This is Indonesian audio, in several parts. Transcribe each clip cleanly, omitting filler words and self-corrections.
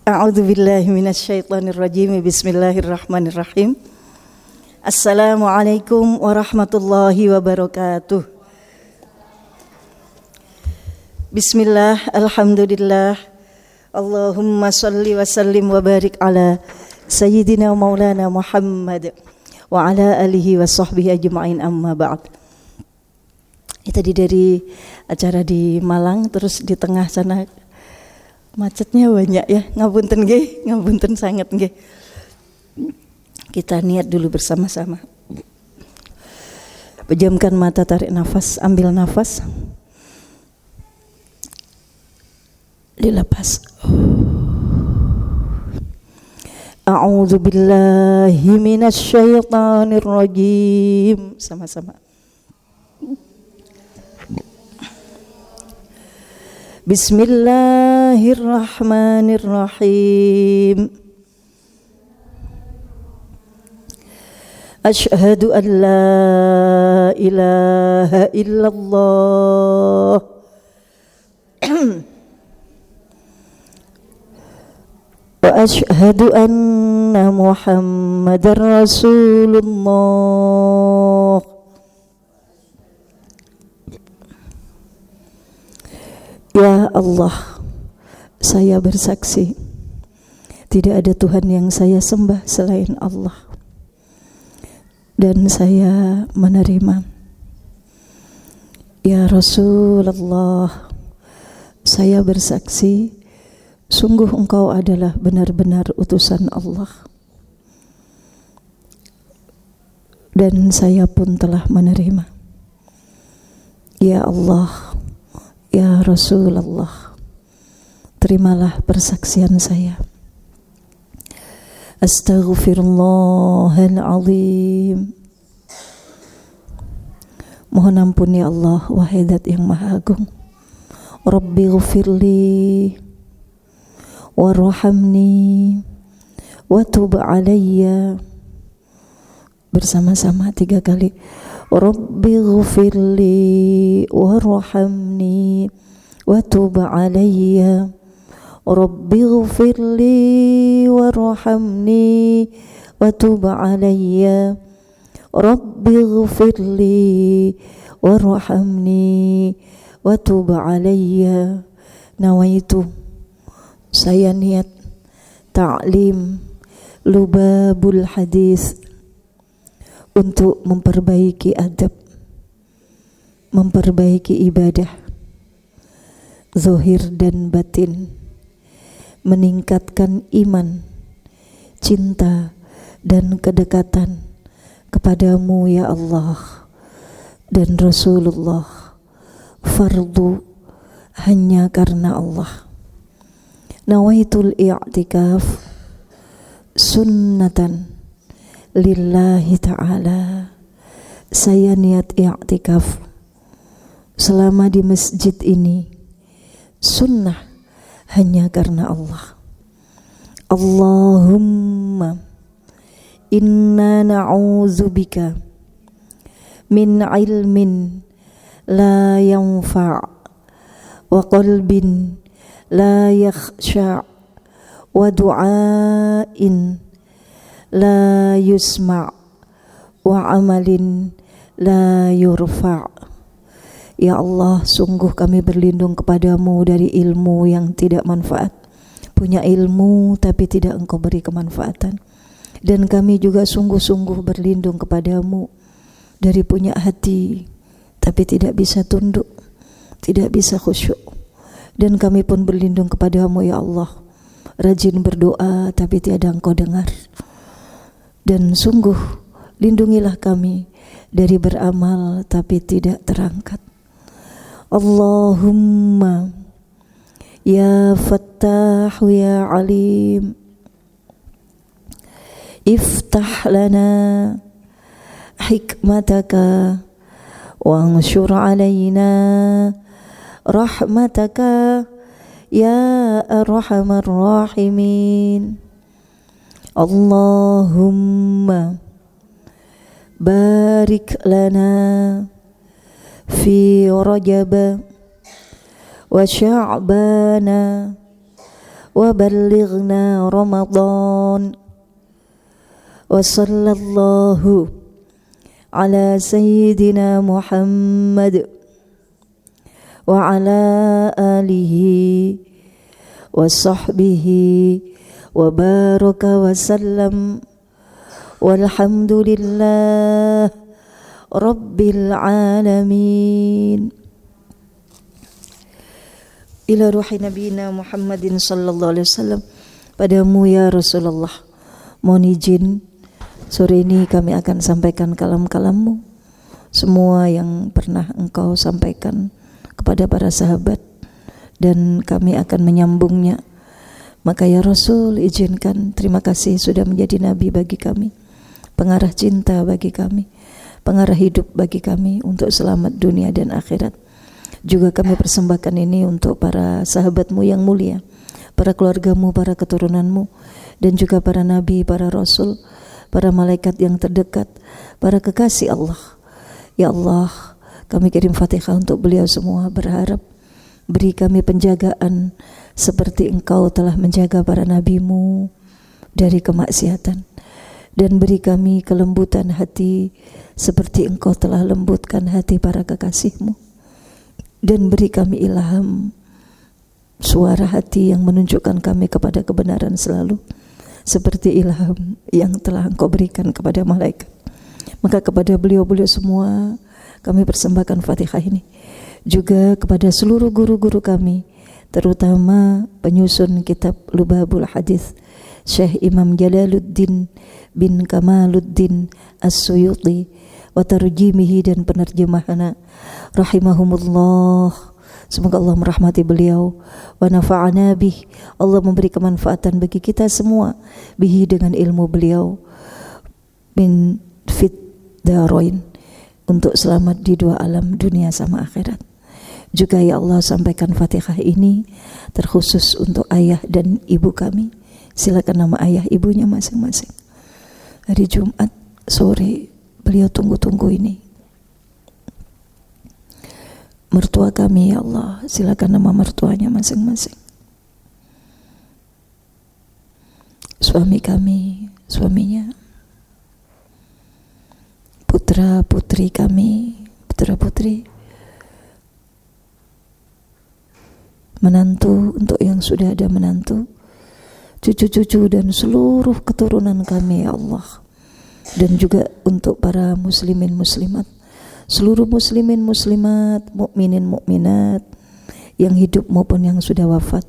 A'udzu billahi minasyaitonir rajim. Bismillahirrahmanirrahim. Assalamualaikum warahmatullahi wabarakatuh. Bismillah, alhamdulillah. Allahumma salli wa sallim wa barik ala sayyidina maulana Muhammad wa ala alihi wa sahbihi ajma'in, amma ba'd. Tadi dari acara di Malang, terus di tengah sana macetnya banyak ya, ngapunten sangat nggih. Kita niat dulu bersama-sama. Pejamkan mata, tarik nafas, ambil nafas, dilepas. A'udzu billahi minasyaitonir rajim. Sama-sama. Bismillahirrahmanirrahim. Asyhadu an la ilaha illallah wa asyhadu anna Muhammadar Rasulullah. Ya Allah, saya bersaksi tidak ada Tuhan yang saya sembah selain Allah, dan saya menerima. Ya Rasulullah, saya bersaksi sungguh engkau adalah benar-benar utusan Allah, dan saya pun telah menerima. Ya Allah, ya Rasulullah, terimalah persaksian saya. Astaghfirullahaladzim. Mohon ampun ya Allah, wahai Zat yang Maha Agung. Rabbi ghfirli warhamni wa tub alayya. Bersama-sama 3 kali. Rabbi ghfirli warhamni wa tub alayya. Rabbi ghfirli warhamni wa tub alayya. Rabbi ghfirli warhamni wa tub alayya. Nawaitu, saya niat ta'lim lubabul hadis untuk memperbaiki adab, memperbaiki ibadah zahir dan batin, meningkatkan iman, cinta dan kedekatan kepadamu ya Allah dan Rasulullah, fardu hanya karena Allah. Nawaitul i'tikaf sunnatan lillahi ta'ala. Saya niat i'tikaf selama di masjid ini sunnah hanya karena Allah. Allahumma inna na'udzubika min ilmin la yanfa' wa qalbin la yakhsha' wa du'ain la yusma' wa amalin la yurfa'. Ya Allah, sungguh kami berlindung kepadamu dari ilmu yang tidak manfaat. Punya ilmu tapi tidak engkau beri kemanfaatan. Dan kami juga sungguh-sungguh berlindung kepadamu dari punya hati tapi tidak bisa tunduk, tidak bisa khusyuk. Dan kami pun berlindung kepadamu ya Allah, rajin berdoa tapi tiada engkau dengar. Dan sungguh lindungilah kami dari beramal tapi tidak terangkat. Allahumma ya Fattah ya Alim, iftah lana hikmataka wanshur alayna rahmataka ya arhamar rahimin. Allahumma barik lana fi Rajab wa Sya'ban wa ballighna Ramadan. Wa sallallahu ala sayyidina Muhammad wa ala alihi wa sahbihi wa baraka wa sallam. Walhamdulillah Rabbil alamin. Ila ruhi nabiyina Muhammadin sallallahu alaihi wasallam. Padamu ya Rasulullah, mohon izin sore ini kami akan sampaikan kalam-kalammu, semua yang pernah engkau sampaikan kepada para sahabat, dan kami akan menyambungnya. Maka ya Rasul, izinkan, terima kasih sudah menjadi nabi bagi kami, pengarah cinta bagi kami, pengarah hidup bagi kami untuk selamat dunia dan akhirat. Juga kami persembahkan ini untuk para sahabatmu yang mulia, para keluargamu, para keturunanmu, dan juga para nabi, para rasul, para malaikat yang terdekat, para kekasih Allah. Ya Allah, kami kirim Fatihah untuk beliau semua, berharap beri kami penjagaan seperti engkau telah menjaga para nabimu dari kemaksiatan, dan beri kami kelembutan hati seperti engkau telah lembutkan hati para kekasihmu, dan beri kami ilham suara hati yang menunjukkan kami kepada kebenaran selalu, seperti ilham yang telah engkau berikan kepada malaikat. Maka kepada beliau-beliau semua kami persembahkan Fatihah ini, juga kepada seluruh guru-guru kami, terutama penyusun kitab Lubabul Hadis Syekh Imam Jalaluddin bin Kamaluddin As-Suyuti wa tarjimihi, dan penerjemahana rahimahumullah. Semoga Allah merahmati beliau, wa nafa'ana bih, Allah memberi kemanfaatan bagi kita semua bihi, dengan ilmu beliau, min fit daroin, untuk selamat di dua alam, dunia sama akhirat. Juga ya Allah, sampaikan Fatihah ini terkhusus untuk ayah dan ibu kami. Silakan nama ayah ibunya masing-masing. Hari Jumat sore beliau tunggu-tunggu ini. Mertua kami ya Allah, silakan nama mertuanya masing-masing. Suami kami, suaminya. Putra-putri kami, putra-putri. Menantu untuk yang sudah ada menantu, cucu-cucu dan seluruh keturunan kami ya Allah. Dan juga untuk para muslimin muslimat, seluruh muslimin muslimat, mukminin mukminat yang hidup maupun yang sudah wafat,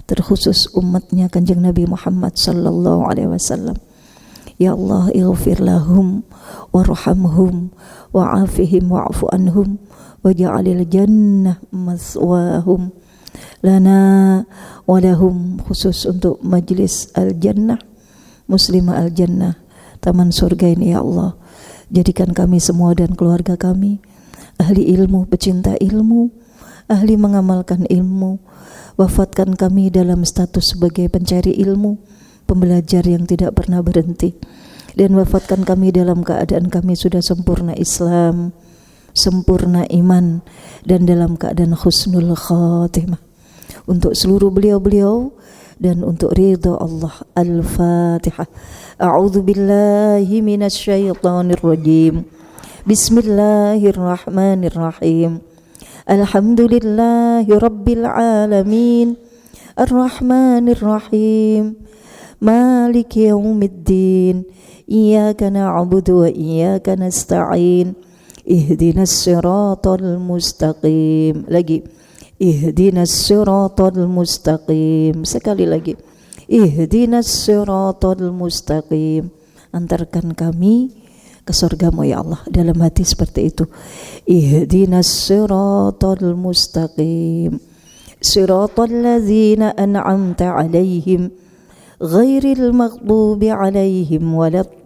terkhusus umatnya Kanjeng Nabi Muhammad sallallahu alaihi wasallam. Ya Allah, ighfir lahum warhamhum wa'afihim wa'fu anhum waj'alil jannah maswahum lana walahum, khusus untuk majlis al-jannah, muslimah al-jannah, taman surga ini ya Allah. Jadikan kami semua dan keluarga kami ahli ilmu, pecinta ilmu, ahli mengamalkan ilmu. Wafatkan kami dalam status sebagai pencari ilmu, pembelajar yang tidak pernah berhenti, dan wafatkan kami dalam keadaan kami sudah sempurna Islam, sempurna iman, dan dalam keadaan husnul khatimah. Untuk seluruh beliau-beliau dan untuk ridha Allah. Al-Fatihah. A'udzu billahi minasyaitonir rajim. Bismillahirrahmanirrahim. Alhamdulillahi rabbil alamin. Ar-Rahmanir Rahim. Maliki yaumiddin. Iyyaka na'budu wa iyyaka nasta'in. Ihdinas siratal mustaqim. Lagi. Ihdinas siratal mustaqim. Sekali lagi. Ihdinas siratal mustaqim. Antarkan kami ke surgamu ya Allah, dalam hati seperti itu. Ihdinas siratal mustaqim. Siratal ladzina an'amta alaihim ghairil maghdubi alaihim waladdallin.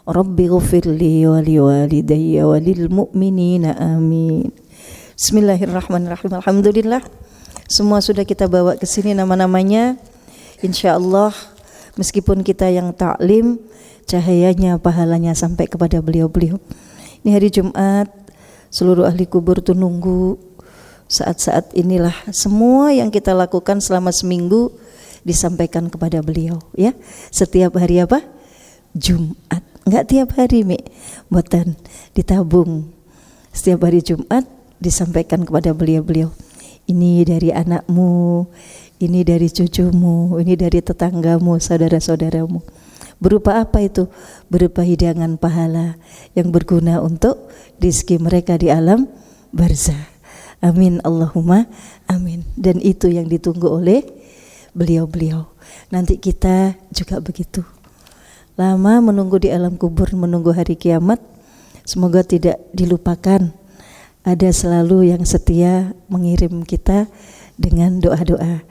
Rabbi ghfirli wa liwalidayya wa lil mu'minina amin. Bismillahirrahmanirrahim. Alhamdulillah, semua sudah kita bawa ke sini nama-namanya. Insyaallah meskipun kita yang taklim, cahayanya, pahalanya sampai kepada beliau-beliau. Ini hari Jumat, seluruh ahli kubur tuh nunggu Saat-saat inilah semua yang kita lakukan selama seminggu disampaikan kepada beliau, ya. Setiap hari apa? Jumat. Enggak tiap hari, Mi. Mboten, ditabung. Setiap hari Jumat disampaikan kepada beliau-beliau. Ini dari anakmu, ini dari cucumu, ini dari tetanggamu, saudara-saudaramu. Berupa apa itu? Berupa hidangan pahala yang berguna untuk rezeki mereka di alam barzah. Amin Allahumma amin. Dan itu yang ditunggu oleh beliau-beliau. Nanti kita juga begitu. Lama menunggu di alam kubur, menunggu hari kiamat. Semoga tidak dilupakan. Ada selalu yang setia mengirim kita dengan doa-doa.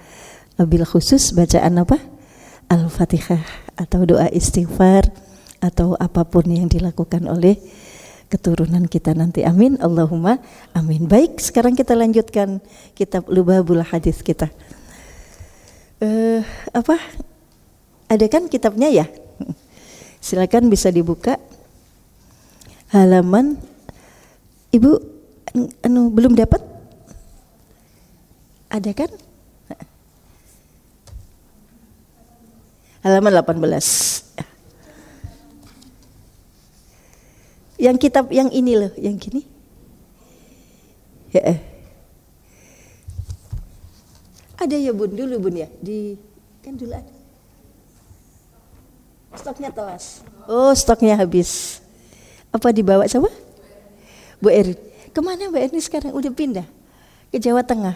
Wabil khusus bacaan apa? Al-Fatihah atau doa istighfar atau apapun yang dilakukan oleh keturunan kita nanti. Amin Allahumma amin. Baik, sekarang kita lanjutkan kitab Lubabul Hadis kita. Ada kan kitabnya ya? Silakan bisa dibuka halaman. Ibu belum dapat? Ada kan? Halaman 18. Yang kitab yang ini loh, yang gini. Ya. Ada ya Bun, dulu Bun ya, di kan dulu ada. Stoknya telas. Oh, stoknya habis. Apa dibawa sama? Bu Erin. Kemana Mbak Erin sekarang? Udah pindah ke Jawa Tengah.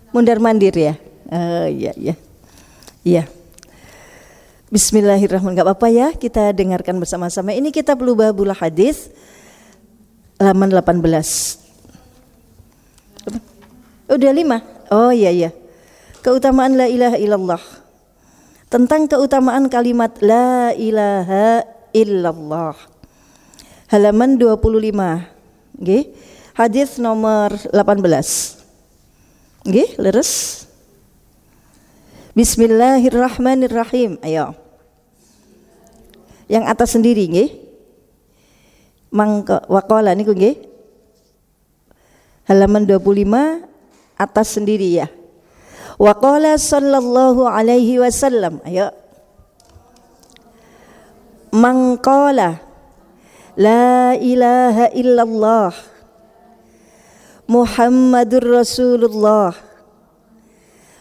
Mundar-mandir ya. Iya. Iya. Bismillahirrahmanirrahim. Gak apa-apa ya, kita dengarkan bersama-sama. Ini kitab Lubabul Hadis halaman 18. Udah 5. Oh iya. Keutamaan la ilaha illallah. Tentang keutamaan kalimat la ilaha illallah. Halaman 25. Nggih. Hadis nomor 18. Nggih, leres. Bismillahirrahmanirrahim. Ayo. Yang atas sendiri nggih. Mangka waqala niku nggih. Halaman 25 atas sendiri ya. Waqala sallallahu alaihi wasallam. Ayo. Mangqala la ilaha illallah Muhammadur Rasulullah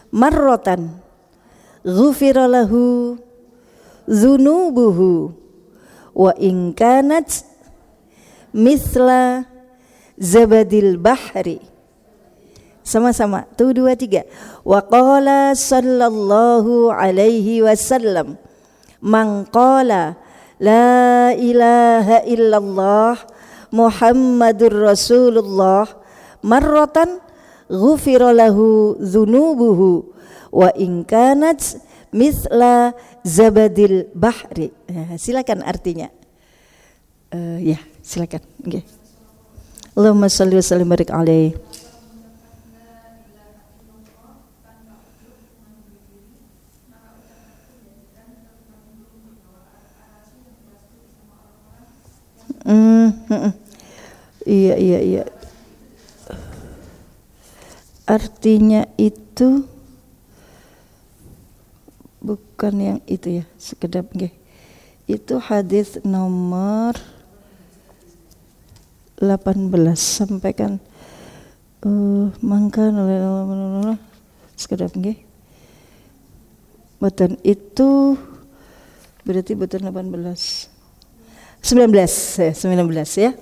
marratan ghufira lahu dzunubuhu wa in kanat mithla zabadil bahri. Sama-sama, tuh 2 3. Wa qala sallallahu alaihi wasallam man qala la ilaha illallah Muhammadur Rasulullah marratan ghufira lahu dzunubuhu wa in kanat mithla zabadil bahri. Silakan artinya. Ya, silakan. Okay. Allahumma shalli wa sallim barik alaihi. Iya. Artinya itu bukan yang itu ya, sekedap nggih. Itu hadis nomor 18 sampaikan mangka sekedap nggih. Boten itu berarti boten 18. 19 ya.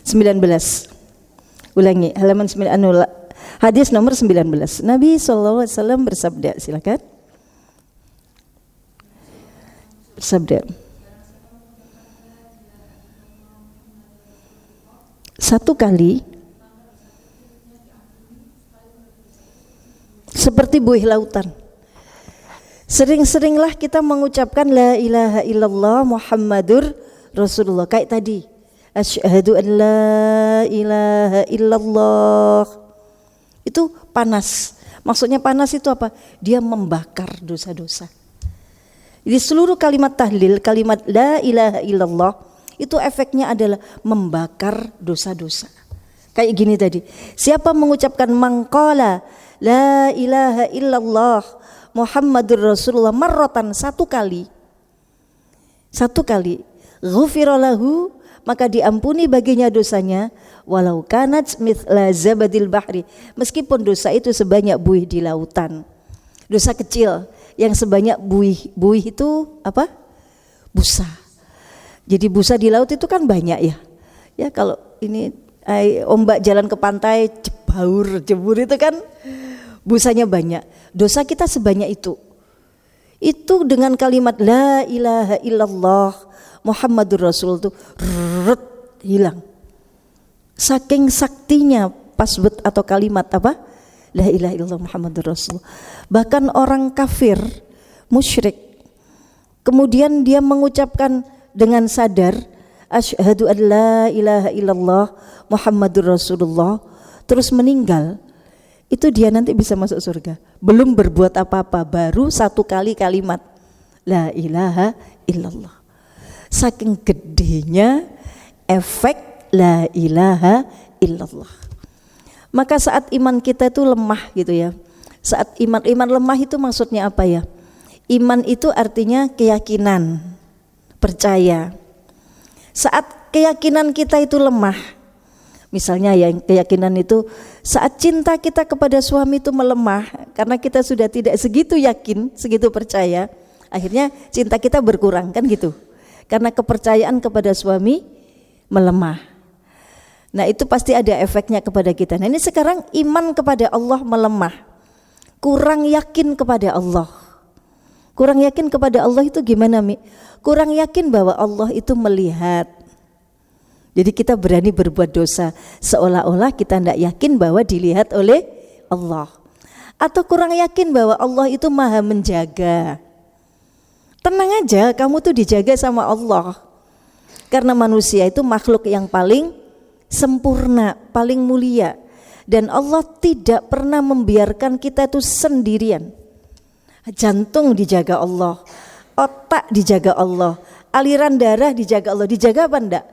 19. Ulangi halaman 9 hadis nomor 19. Nabi SAW bersabda, silakan. Bersabda. Satu kali seperti buih lautan. Sering-seringlah kita mengucapkan la ilaha illallah Muhammadur Rasulullah kayak tadi. Asyhadu an la ilaha illallah. Itu panas. Maksudnya panas itu apa? Dia membakar dosa-dosa. Jadi seluruh kalimat tahlil, kalimat la ilaha illallah itu efeknya adalah membakar dosa-dosa. Kayak gini tadi, siapa mengucapkan mangqala la ilaha illallah Muhammadur Rasulullah marratan, satu kali, ghufira lahu, maka diampuni baginya dosanya, walau kanat mithla zabadil bahri, meskipun dosa itu sebanyak buih di lautan. Dosa kecil yang sebanyak buih itu apa? Busa. Jadi busa di laut itu kan banyak ya. Ya kalau ini ombak jalan ke pantai jebur itu kan busanya banyak. Dosa kita sebanyak itu. Itu dengan kalimat la ilaha illallah Muhammadur Rasul itu hilang. Saking saktinya pasbet atau kalimat apa? La ilaha illallah Muhammadur Rasul. Bahkan orang kafir, musyrik, kemudian dia mengucapkan dengan sadar asyhadu an la ilaha illallah Muhammadur Rasulullah, terus meninggal, itu dia nanti bisa masuk surga. Belum berbuat apa-apa, baru satu kali kalimat la ilaha illallah. Saking gedenya efek la ilaha illallah. Maka saat iman kita itu lemah gitu ya. Saat iman lemah itu maksudnya apa ya? Iman itu artinya keyakinan, percaya. Saat keyakinan kita itu lemah, misalnya ya keyakinan itu saat cinta kita kepada suami itu melemah karena kita sudah tidak segitu yakin, segitu percaya, akhirnya cinta kita berkurang kan gitu. Karena kepercayaan kepada suami melemah. Nah itu pasti ada efeknya kepada kita. Nah ini sekarang iman kepada Allah melemah, kurang yakin kepada Allah. Kurang yakin kepada Allah itu gimana Mi? Kurang yakin bahwa Allah itu melihat. Jadi kita berani berbuat dosa seolah-olah kita tidak yakin bahwa dilihat oleh Allah. Atau kurang yakin bahwa Allah itu maha menjaga. Tenang aja, kamu tuh dijaga sama Allah. Karena manusia itu makhluk yang paling sempurna, paling mulia. Dan Allah tidak pernah membiarkan kita itu sendirian. Jantung dijaga Allah, otak dijaga Allah, aliran darah dijaga Allah. Dijaga apa enggak?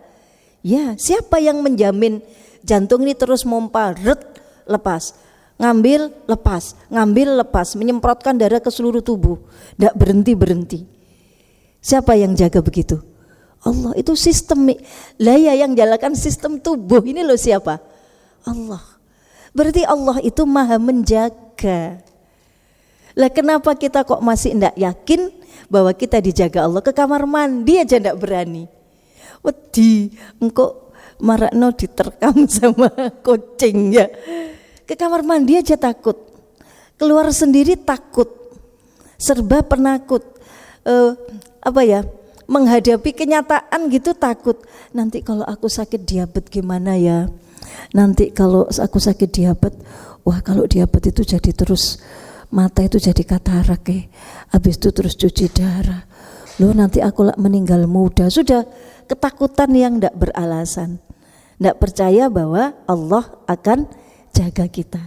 Ya, siapa yang menjamin jantung ini terus mompa, lepas, ngambil, lepas, menyemprotkan darah ke seluruh tubuh, enggak berhenti. Siapa yang jaga begitu? Allah. Itu sistem. Lah ya yang jalankan sistem tubuh ini loh siapa? Allah. Berarti Allah itu maha menjaga. Lah kenapa kita kok masih enggak yakin bahwa kita dijaga Allah? Ke kamar mandi aja enggak berani. Wedi engkau marakno diterkam sama kucing ya. Ke kamar mandi aja takut. Keluar sendiri takut. Serba penakut. Menghadapi kenyataan gitu takut. Nanti kalau aku sakit diabetes gimana ya? Nanti kalau aku sakit diabetes, wah kalau diabetes itu jadi terus mata itu jadi katarak habis itu terus cuci darah. Loh nanti aku meninggal muda. Sudah ketakutan yang tidak beralasan. Tidak percaya bahwa Allah akan jaga kita.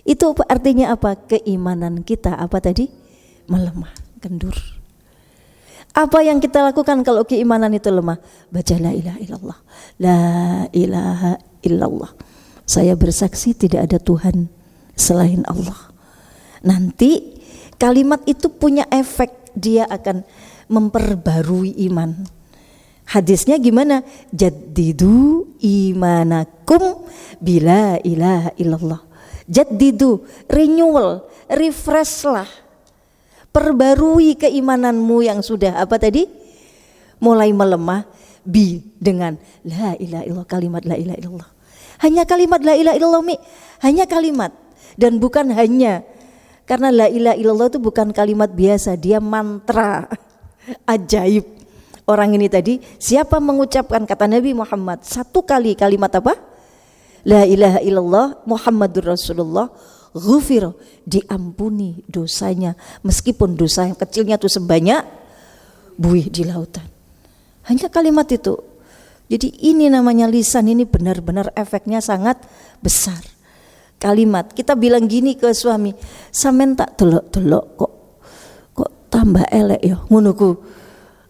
Itu artinya apa? Keimanan kita apa tadi? Melemah, kendur. Apa yang kita lakukan kalau keimanan itu lemah? Baca la ilaha illallah. La ilaha illallah. Saya bersaksi tidak ada Tuhan selain Allah. Nanti kalimat itu punya efek, dia akan memperbarui iman. Hadisnya gimana? Jaddidu imanakum bila ilaha illallah. Jaddidu, renewal, refresh lah. Perbarui keimananmu yang sudah apa tadi? Mulai melemah dengan la ilaha illallah, kalimat la ilaha illallah. Hanya kalimat la ilaha illallah hanya kalimat dan bukan hanya. Karena la ilaha illallah itu bukan kalimat biasa, dia mantra ajaib. Orang ini tadi siapa mengucapkan kata Nabi Muhammad satu kali kalimat apa? La ilaha illallah Muhammadur Rasulullah, ghufir, diampuni dosanya, meskipun dosa yang kecilnya itu sebanyak buih di lautan. Hanya kalimat itu. Jadi ini namanya lisan, ini benar-benar efeknya sangat besar. Kalimat, kita bilang gini ke suami, sampean tak delok-delok kok tambah elek ya ngono ku.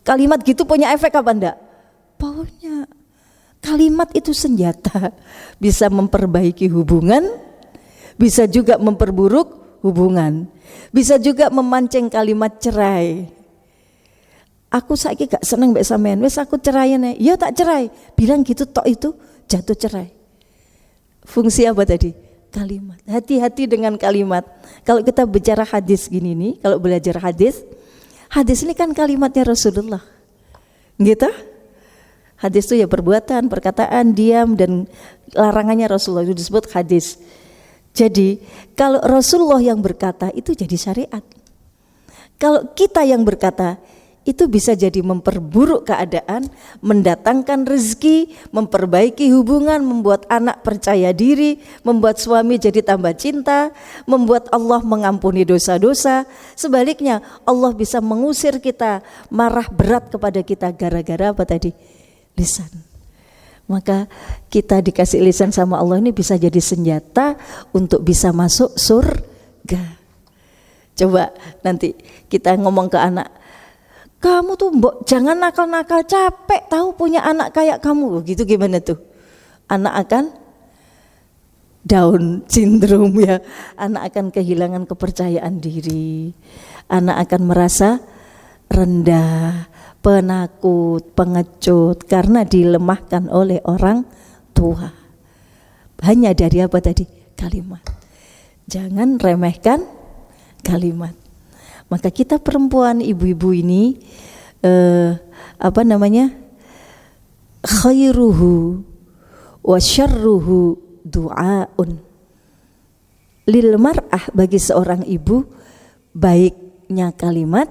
Kalimat gitu punya efek apa enggak? Punya. Kalimat itu senjata, bisa memperbaiki hubungan, bisa juga memperburuk hubungan, bisa juga memancing kalimat cerai. Aku saiki gak seneng mbek sampean, wis aku ceraiin ae. Ya tak cerai. Bilang gitu tok itu jatuh cerai. Fungsi apa tadi? Kalimat. Hati-hati dengan kalimat. Kalau kita bicara hadis gini nih, kalau belajar hadis ini kan kalimatnya Rasulullah. Gitu? Hadis itu ya perbuatan, perkataan, diam, dan larangannya Rasulullah, itu disebut hadis. Jadi kalau Rasulullah yang berkata itu jadi syariat. Kalau kita yang berkata itu bisa jadi memperburuk keadaan, mendatangkan rezeki, memperbaiki hubungan, membuat anak percaya diri, membuat suami jadi tambah cinta, membuat Allah mengampuni dosa-dosa. Sebaliknya Allah bisa mengusir kita, marah berat kepada kita gara-gara apa tadi? Lisan. Maka kita dikasih lisan sama Allah ini bisa jadi senjata untuk bisa masuk surga. Coba nanti kita ngomong ke anak, kamu tuh mbok jangan nakal-nakal, capek tahu punya anak kayak kamu. Gitu gimana tuh? Anak akan down syndrome ya. Anak akan kehilangan kepercayaan diri. Anak akan merasa rendah, penakut, pengecut karena dilemahkan oleh orang tua. Hanya dari apa tadi? Kalimat. Jangan remehkan kalimat. Maka kita perempuan, ibu-ibu ini khairuhu wa syarruhu du'aun. Lil mar'ah, bagi seorang ibu baiknya kalimat,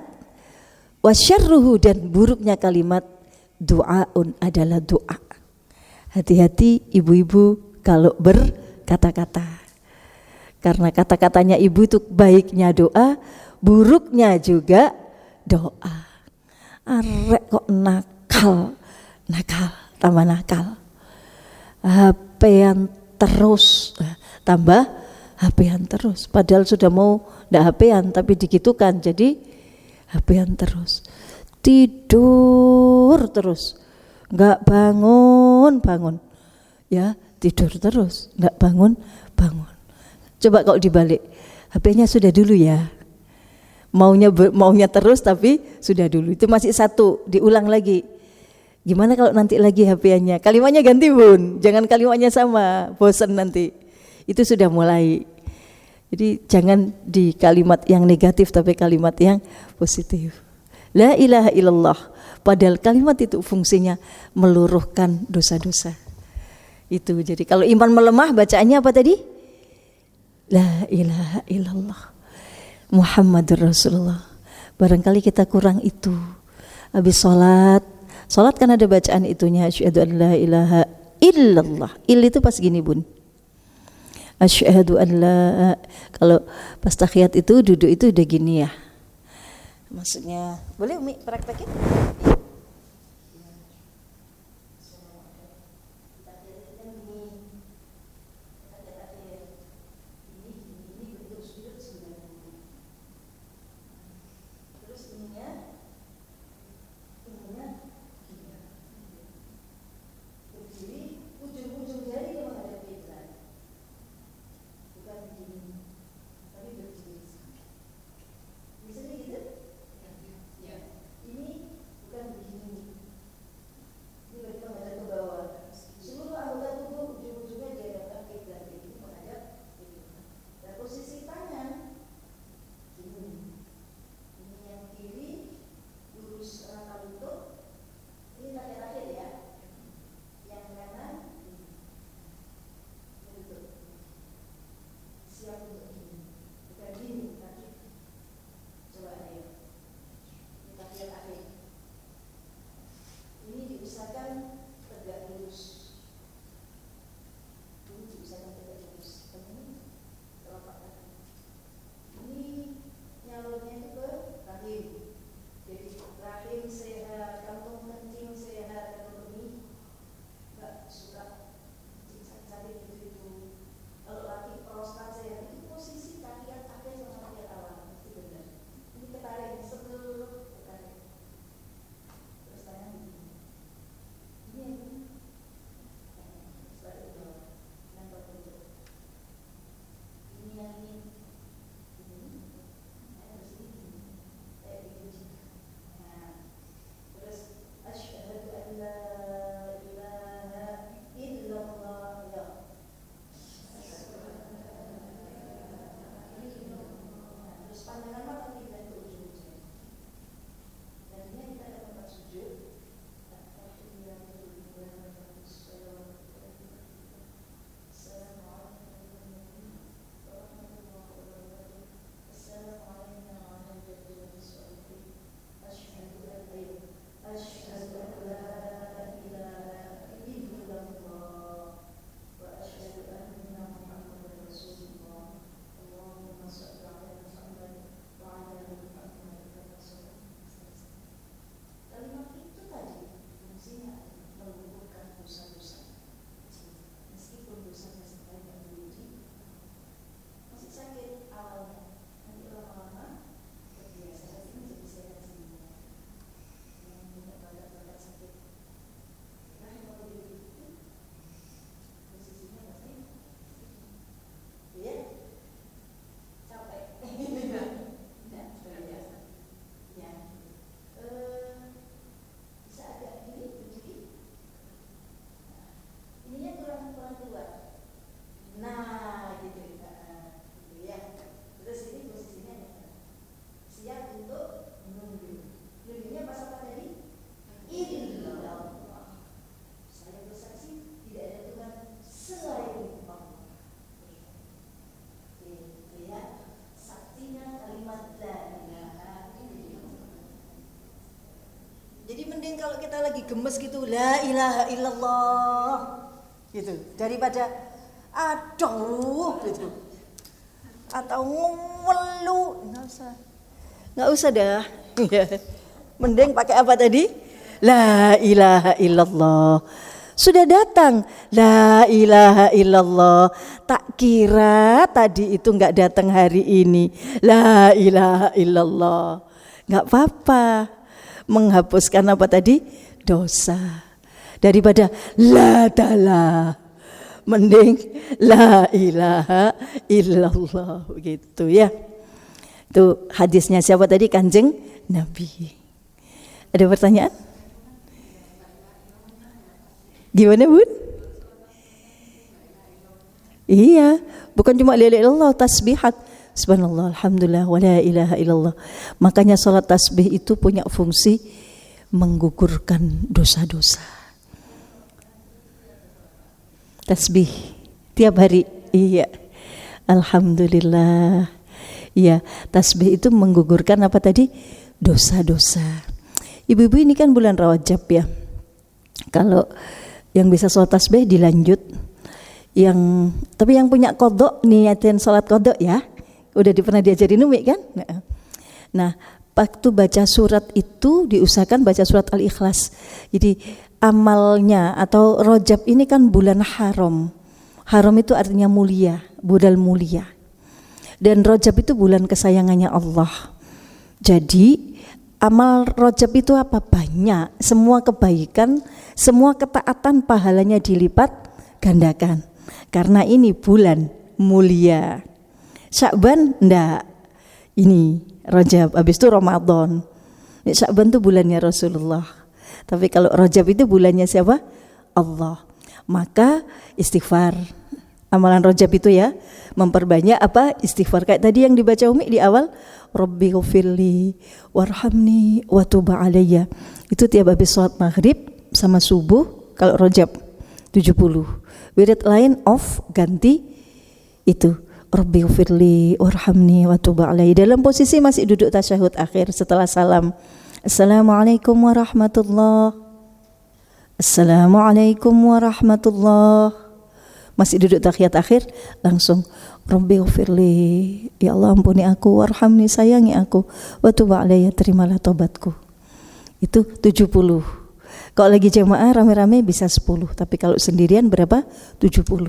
wa syarruhu, dan buruknya kalimat, du'aun, adalah doa. Hati-hati ibu-ibu kalau berkata-kata. Karena kata-katanya ibu itu baiknya doa, buruknya juga doa. Arek kok nakal, tambah nakal. HP-an terus, tambah HP-an terus. Padahal sudah mau ndak HP-an tapi digitukan jadi HP-an terus. Tidur terus, nggak bangun. Ya tidur terus, nggak bangun. Coba kalau dibalik, HP-nya sudah dulu ya. Maunya terus tapi sudah dulu. Itu masih satu, diulang lagi. Gimana kalau nanti lagi HP-nya? Kalimatnya ganti Bun, jangan kalimatnya sama, bosan nanti. Itu sudah mulai. Jadi jangan di kalimat yang negatif tapi kalimat yang positif. La ilaha illallah. Padahal kalimat itu fungsinya meluruhkan dosa-dosa. Itu jadi kalau iman melemah bacaannya apa tadi? La ilaha illallah Muhammadur Rasulullah. Barangkali kita kurang itu. Habis sholat kan ada bacaan itunya, asyhadu an la ilaha illallah. Itu pas gini Bun. Asyhadu an la, kalau pas tahiyat itu duduk itu udah gini ya. Maksudnya, boleh Umi praktekin? kalau kita lagi gemes gitu, la ilaha illallah gitu, daripada aduh gitu atau ngelu, nggak usah dah. Mending pakai apa tadi? La ilaha illallah. Sudah datang la ilaha illallah. Tak kira tadi itu nggak datang hari ini. La ilaha illallah. Nggak apa-apa. Menghapuskan apa tadi? Dosa. Daripada la dalah. Mending la ilaha illallah gitu ya. Itu hadisnya siapa tadi? Kanjeng Nabi. Ada pertanyaan? Gimana Bun? Iya, bukan cuma la ilaha illallah, tasbihat. Subhanallah, alhamdulillah, wa la ilaha illallah. Makanya salat tasbih itu punya fungsi menggugurkan dosa-dosa. Tasbih tiap hari. Iya. Alhamdulillah. Iya, tasbih itu menggugurkan apa tadi? Dosa-dosa. Ibu-ibu ini kan bulan Rajab ya. Kalau yang bisa sholat tasbih dilanjut, tapi yang punya kodok niatin sholat kodok ya. Udah pernah diajarin Umi kan? Nah, waktu baca surat itu diusahakan baca surat Al-Ikhlas. Jadi amalnya atau Rajab ini kan bulan haram. Haram itu artinya mulia, bulan mulia. Dan Rajab itu bulan kesayangannya Allah. Jadi amal Rajab itu apa? Banyak. Semua kebaikan, semua ketaatan pahalanya dilipat gandakan. Karena ini bulan mulia. Sya'ban enggak. Ini Rajab, habis itu Ramadan. Sya'ban itu bulannya Rasulullah. Tapi kalau Rajab itu bulannya siapa? Allah. Maka istighfar. Amalan Rajab itu ya, memperbanyak apa? Istighfar. Kayak tadi yang dibaca Umi di awal, Rabbi ghfirli warhamni wa tub alayya. Itu tiap habis sholat maghrib sama subuh kalau Rajab 70. Wirid lain off ganti itu Rabbi ghfirli warhamni wa tub alayya. Dalam posisi masih duduk tasyahud akhir setelah salam. Assalamualaikum warahmatullahi. Assalamualaikum warahmatullahi. Masih duduk tahiyat akhir langsung Rabbi ghfirli, ya Allah ampuni aku, warhamni sayangi aku, wa tub alayya terimalah tobatku. Itu 70. Kalau lagi jamaah rame-rame bisa 10, tapi kalau sendirian berapa? 70.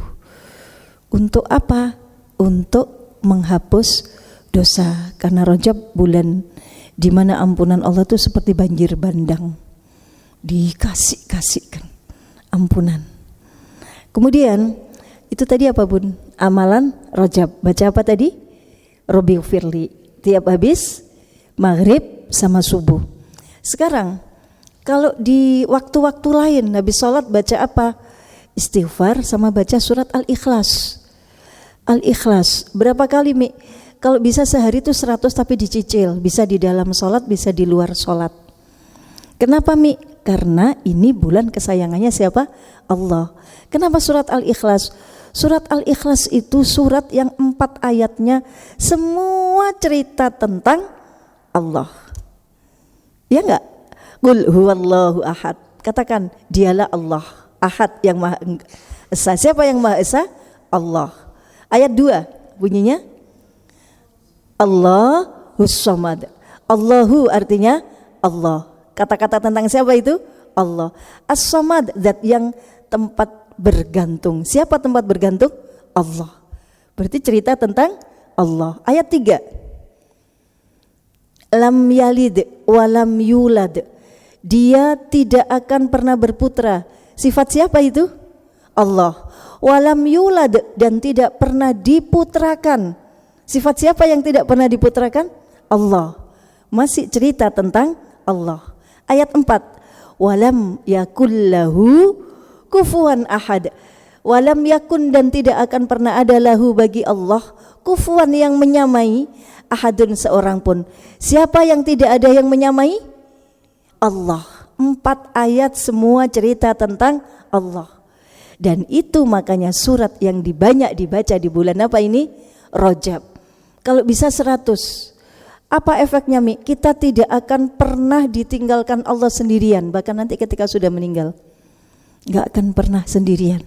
Untuk apa? Untuk menghapus dosa, karena Rajab bulan di mana ampunan Allah itu seperti banjir bandang. Dikasih-kasihkan ampunan. Kemudian itu tadi apa Bun? Amalan Rajab. Baca apa tadi? Rabbi ghfirli. Tiap habis maghrib sama subuh. Sekarang kalau di waktu-waktu lain habis sholat baca apa? Istighfar sama baca surat Al-Ikhlas. Al-Ikhlas. Berapa kali Mi? Kalau bisa sehari itu 100 tapi dicicil. Bisa di dalam sholat, bisa di luar sholat. Kenapa Mi? Karena ini bulan kesayangannya siapa? Allah. Kenapa surat Al-Ikhlas? Surat Al-Ikhlas itu surat yang 4 ayatnya semua cerita tentang Allah. Ya enggak? Qul huwallahu ahad. Katakan dialah Allah. Ahad yang Maha Esa. Siapa yang Maha Esa? Allah. Ayat 2 bunyinya Allahus Samad. Allahu artinya Allah. Kata-kata tentang siapa itu? Allah. As-Samad, zat yang tempat bergantung. Siapa tempat bergantung? Allah. Berarti cerita tentang Allah. Ayat 3. Lam yalid wa lam yulad. Dia tidak akan pernah berputra. Sifat siapa itu? Allah. Wa lam yulad, dan tidak pernah diputrakan. Sifat siapa yang tidak pernah diputrakan? Allah. Masih cerita tentang Allah. Ayat 4. Walam yakullahu kufuwan ahad. Walam yakun, dan tidak akan pernah ada lahu bagi Allah kufuwan yang menyamai, ahadun seorang pun. Siapa yang tidak ada yang menyamai? Allah. 4 ayat semua cerita tentang Allah. Dan itu makanya surat yang banyak dibaca di bulan apa ini? Rajab. Kalau bisa 100. Apa efeknya Mi? Kita tidak akan pernah ditinggalkan Allah sendirian, bahkan nanti ketika sudah meninggal gak akan pernah sendirian.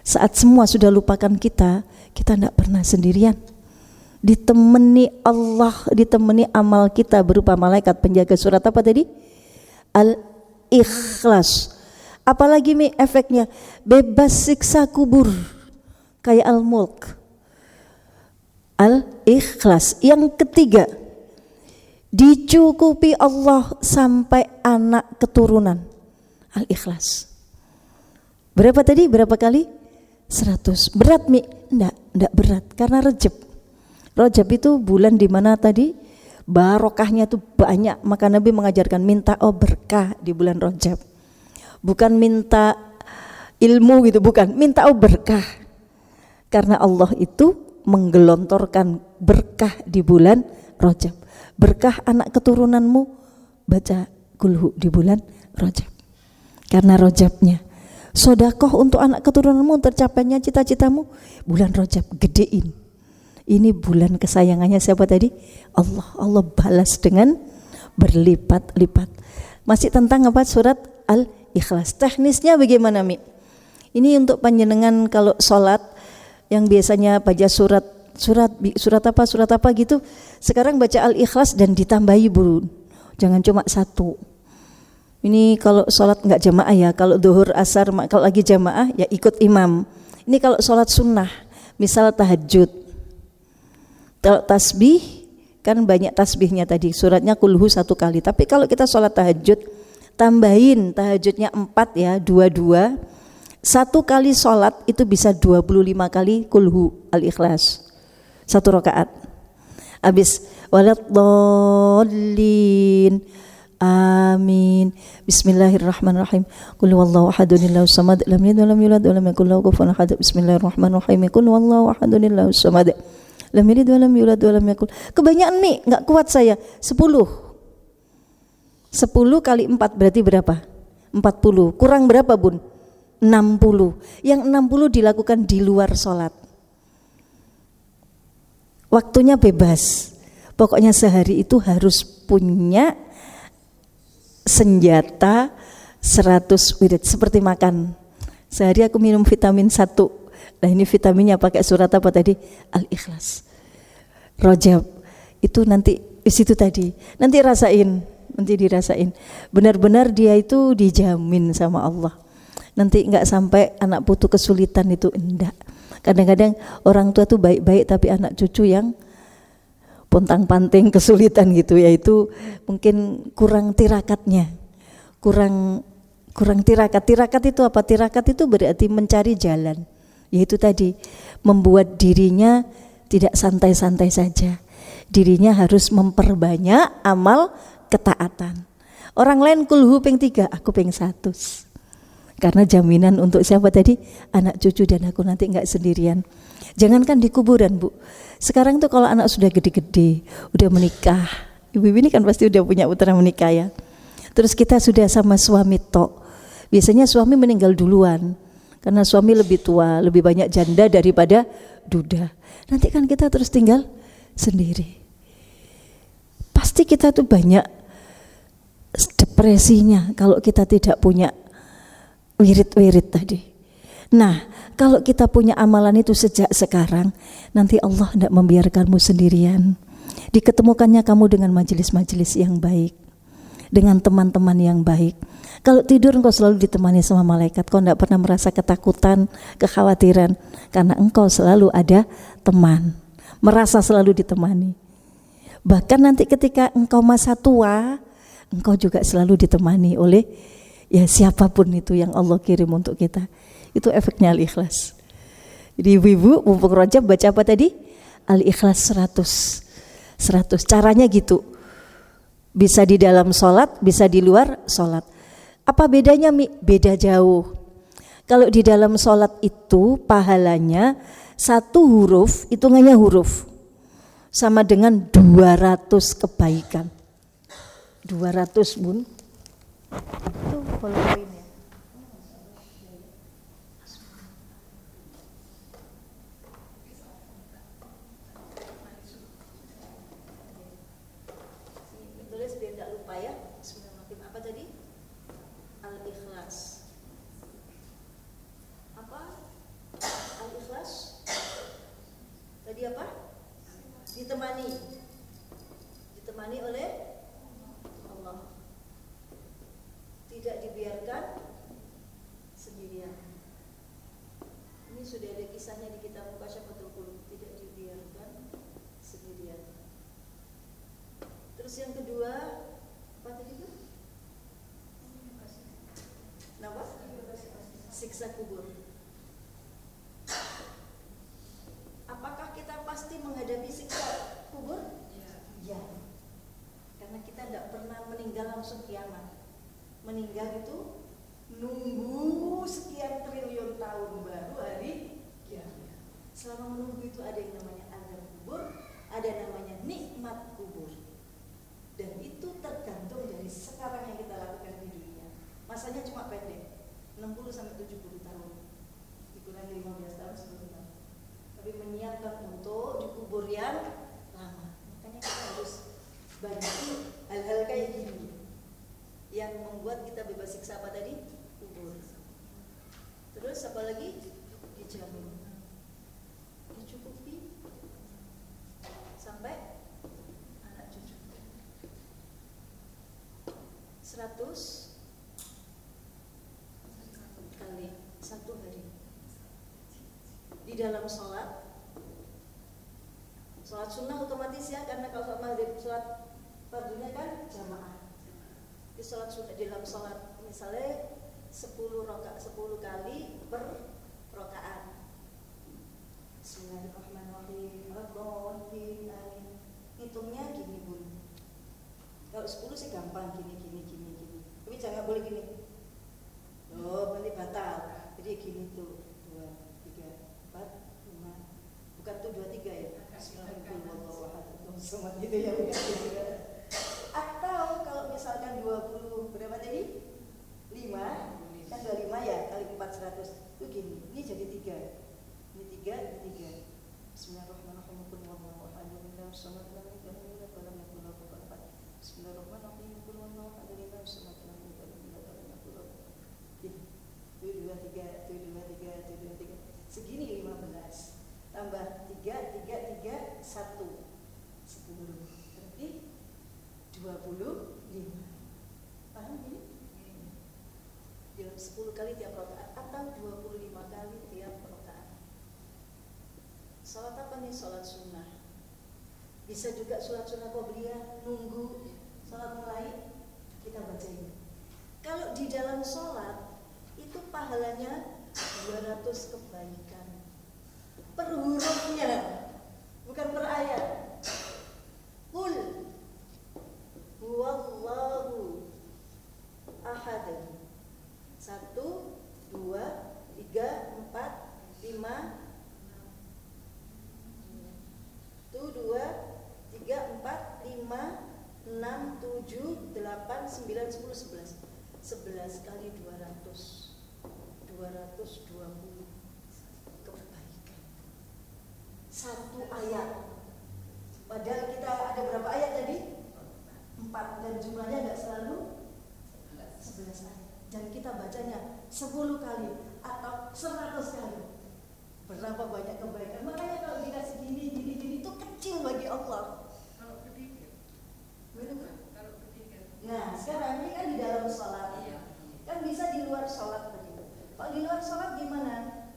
Saat semua sudah lupakan kita tidak pernah sendirian. Ditemani Allah, ditemani amal kita berupa malaikat penjaga. Surat apa tadi? Al-Ikhlas. Apalagi Mi efeknya? Bebas siksa kubur kayak Al-Mulk. Al-Ikhlas. Yang ketiga, dicukupi Allah sampai anak keturunan. Al-Ikhlas. Berapa tadi? Berapa kali? 100. Berat Mi? Enggak berat karena Rajab. Rajab itu bulan di mana tadi barokahnya itu banyak, maka Nabi mengajarkan minta berkah di bulan Rajab. Bukan minta ilmu gitu, bukan, minta berkah. Karena Allah itu menggelontorkan berkah di bulan Rajab. Berkah anak keturunanmu baca kulhu di bulan Rajab. Karena Rajabnya. Sodakoh untuk anak keturunanmu, tercapainya cita-citamu bulan Rajab, gedein. Ini bulan kesayangannya siapa tadi? Allah. Allah balas dengan berlipat-lipat. Masih tentang apa? Surat Al-Ikhlas. Teknisnya bagaimana Mi? Ini untuk panjenengan kalau sholat yang biasanya baca surat apa gitu, sekarang baca Al-Ikhlas dan ditambahi buru. Jangan cuma satu. Ini kalau sholat nggak jamaah ya, kalau duhur asar kalau lagi jamaah ya ikut imam. Ini kalau sholat sunnah, misal tahajud, kalau tasbih kan banyak tasbihnya tadi, suratnya kulhu 1 kali. Tapi kalau kita sholat tahajud, tambahin tahajudnya 4 ya, 22. 1 kali sholat itu bisa 25 kali kulhu Al-Ikhlas 1 rakaat. Habis waladdallin. Amin. Bismillahirrahmanirrahim. Qul huwallahu ahadun Allahus samad, lam yalid walam yulad walam yakul lahu kufuwan ahad. Bismillahirrahmanirrahim. Qul huwallahu ahadun Allahus samad, lam yalid walam yulad walam yakul. Kebanyakan Mi, enggak kuat saya. 10 kali 4 berarti berapa? 40. Kurang berapa Bun? 60. Yang 60 dilakukan di luar sholat. Waktunya bebas. Pokoknya sehari itu harus punya senjata 100 wirid, seperti makan. Sehari aku minum vitamin 1. Nah ini vitaminnya pakai surat apa tadi? Al-Ikhlas. Rajab itu nanti di situ tadi. Nanti dirasain. Benar-benar dia itu dijamin sama Allah. Nanti enggak sampai anak putu kesulitan itu, enggak. Kadang-kadang orang tua tuh baik-baik tapi anak cucu yang pontang-panting kesulitan gitu, yaitu mungkin kurang tirakatnya, kurang tirakat. Tirakat itu apa? Tirakat itu berarti mencari jalan, yaitu tadi membuat dirinya tidak santai-santai saja, dirinya harus memperbanyak amal ketaatan. Orang lain kulhu ping 3, aku ping 1. Karena jaminan untuk siapa tadi? Anak cucu dan aku nanti enggak sendirian. Jangankan di kuburan Bu, sekarang tuh kalau anak sudah gede-gede, udah menikah, ibu-ibu ini kan pasti udah punya putra menikah ya. Terus kita sudah sama suami tok, biasanya suami meninggal duluan, karena suami lebih tua, lebih banyak janda daripada duda. Nanti kan kita terus tinggal sendiri. Pasti kita tuh banyak depresinya kalau kita tidak punya wirid-wirid tadi. Nah, kalau kita punya amalan itu sejak sekarang, nanti Allah tidak membiarkanmu sendirian. Diketemukannya kamu dengan majelis-majelis yang baik, dengan teman-teman yang baik. Kalau tidur engkau selalu ditemani sama malaikat, kau tidak pernah merasa ketakutan, kekhawatiran, karena engkau selalu ada teman, merasa selalu ditemani. Bahkan nanti ketika engkau masa tua, engkau juga selalu ditemani oleh ya siapapun itu yang Allah kirim untuk kita. Itu efeknya Al-Ikhlas. Jadi ibu-ibu mumpung Rajab baca apa tadi? Al-Ikhlas 100. Caranya gitu. Bisa di dalam sholat, bisa di luar sholat. Apa bedanya Mi? Beda jauh. Kalau di dalam sholat itu pahalanya 1 huruf, hitungannya huruf, sama dengan 200 kebaikan. 200 Bun. Itu kalau poinnya. Jadi apa? Ditemani oleh Allah. Tidak dibiarkan sendirian. Ini sudah ada kisahnya di kitab Mukasyfatul Qulub. Tidak dibiarkan sendirian. Terus yang kedua, apa tadi itu? Kenapa? Siksa kubur. Apakah kita pasti menghadapi siksa kubur? Ya. Karena kita tidak pernah meninggal langsung kiamat. Meninggal itu nunggu sekian triliun tahun baru hari kiamat. Selama menunggu itu ada yang namanya azab kubur, ada namanya nikmat kubur. Dan itu tergantung dari sekarang yang kita lakukan di dunia. Masanya cuma pendek, 60 sampai 70 tahun. Dikurangi 15 tahun sebelumnya. Tapi menyiapkan untuk dikubur yang lama. Makanya kita harus banyak hal-hal kayak gini yang membuat kita bebas siksa apa tadi? Kubur. Terus apa lagi? Dijamin, dicukupi sampai anak cucu. 100 kali satu hari di dalam sholat sunnah otomatis ya, karena kalau sholat maghrib, sholat fardunya kan jamaah. Di sholat sunnah, di dalam sholat misalnya 10 kali per rakaat. Bismillahirrahmanirrahim. Allahumma amin. Hitungnya gini Bun. Kalau 10 sih gampang, gini. Tapi jangan boleh gini. Oh, nanti batal. Jadi gini tuh, 2, 3, 4, 5. Bukan tuh 2, 3 ya. Bismillahirrahmanirrahim. Gitu ya, bukan. Atau kalau misalkan 20 berapa tadi? 5. Kan 25 ya, kali 4 100. Itu gini. Ini jadi 3. Ini 3, ini 3. Bismillahirrahmanirrahim. Bismillahirrahmanirrahim. Tuh 2, 3. Segini 15. Tambah 3, 1. 10. Berarti 25. Paham ini? Dalam 10 kali tiap rakaat atau 25 kali tiap rakaat. Salat apa nih? Salat sunnah. Bisa juga salat sunnah qobliyah, nunggu salat mulai kita bacain. Kalau di dalam salat itu pahalanya 200 kebaikan. Per hurufnya, bukan per ayat. Qul huwallahu ahad. 1, 2, 3, 4, 5. Tuh 2, 3, 4, 5, 6, 7, 8, 9, 10, 11. 11 kali 200. 220 kebaikan. 1 ayat. Padahal kita ada berapa ayat tadi? 4, dan jumlahnya enggak selalu 11 ayat. Dan kita bacanya 10 kali atau 100 kali. Berapa banyak kebaikan. Makanya kalau dikasih gini itu kecil bagi Allah. Kalau ketiga. Nah, sekarang ini kan di dalam sholat. Iya. Kan bisa di luar sholat begitu. Kalau di luar sholat gimana?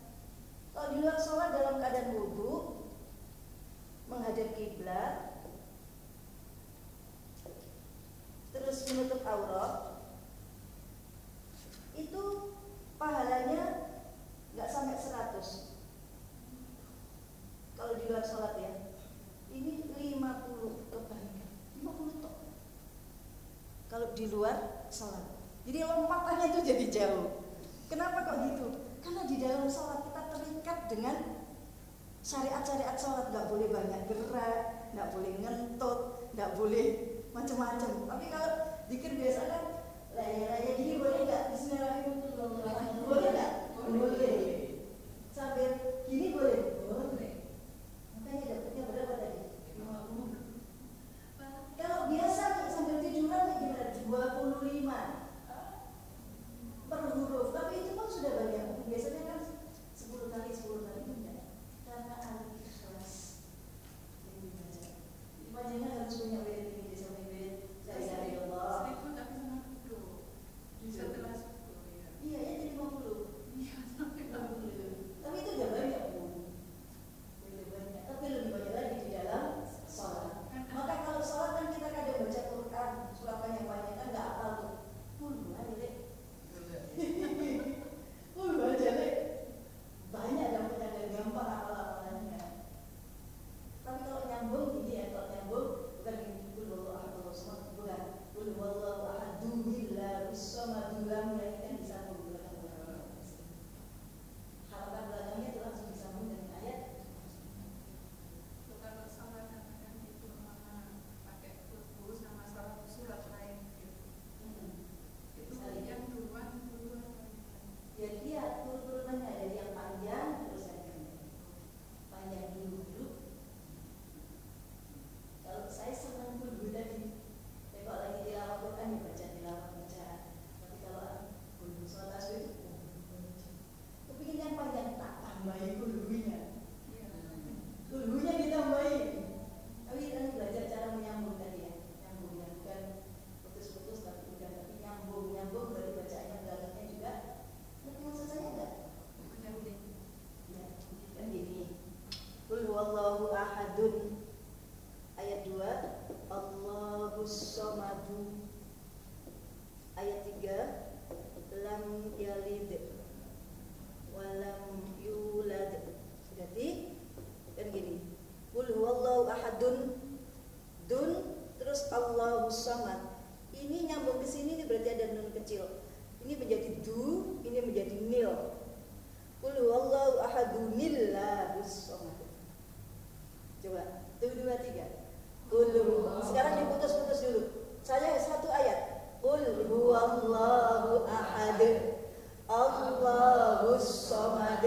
Kalau di luar sholat dalam keadaan wudu, menghadap kiblat, terus menutup aurat, itu pahalanya nggak sampai 100. Kalau di luar sholat ya, ini 50 kebaikan, 50 tok. Kalau di luar sholat, jadi lompatannya itu jadi jauh. Kenapa kok gitu? Karena di dalam sholat kita terikat dengan syariat-syariat sholat. Nggak boleh banyak gerak, nggak boleh ngentut, nggak boleh macam-macam. Tapi kalau zikir biasa kan laya-laya gini boleh nggak? Bismillahirrahmanirrahim. Boleh nggak? Boleh. Sambil gini boleh? Boleh. Makanya dapatnya berapa tadi? 50. Kalau biasa sambil tiduran gimana? 25 per huruf. Tapi itu pun sudah banyak. Biasanya kan 10 kali enggak. Karena al-ikhlas. huwallahu ahadun. Ayat 2, Allahus somadu. Ayat 3, lam yalid walam yulad. Berarti kan gini, qul huwallahu ahadun, dun, terus Allahus somad. Ini nyambung ke sini, ini berarti ada nun kecil. Ini menjadi du, ini menjadi nil. Qul huwallahu ahadunillahus somad. Coba, 1, 2, 3. Qul, sekarang diputus-putus dulu. Saya satu ayat. Qul huwallahu ahad, Allahus somad,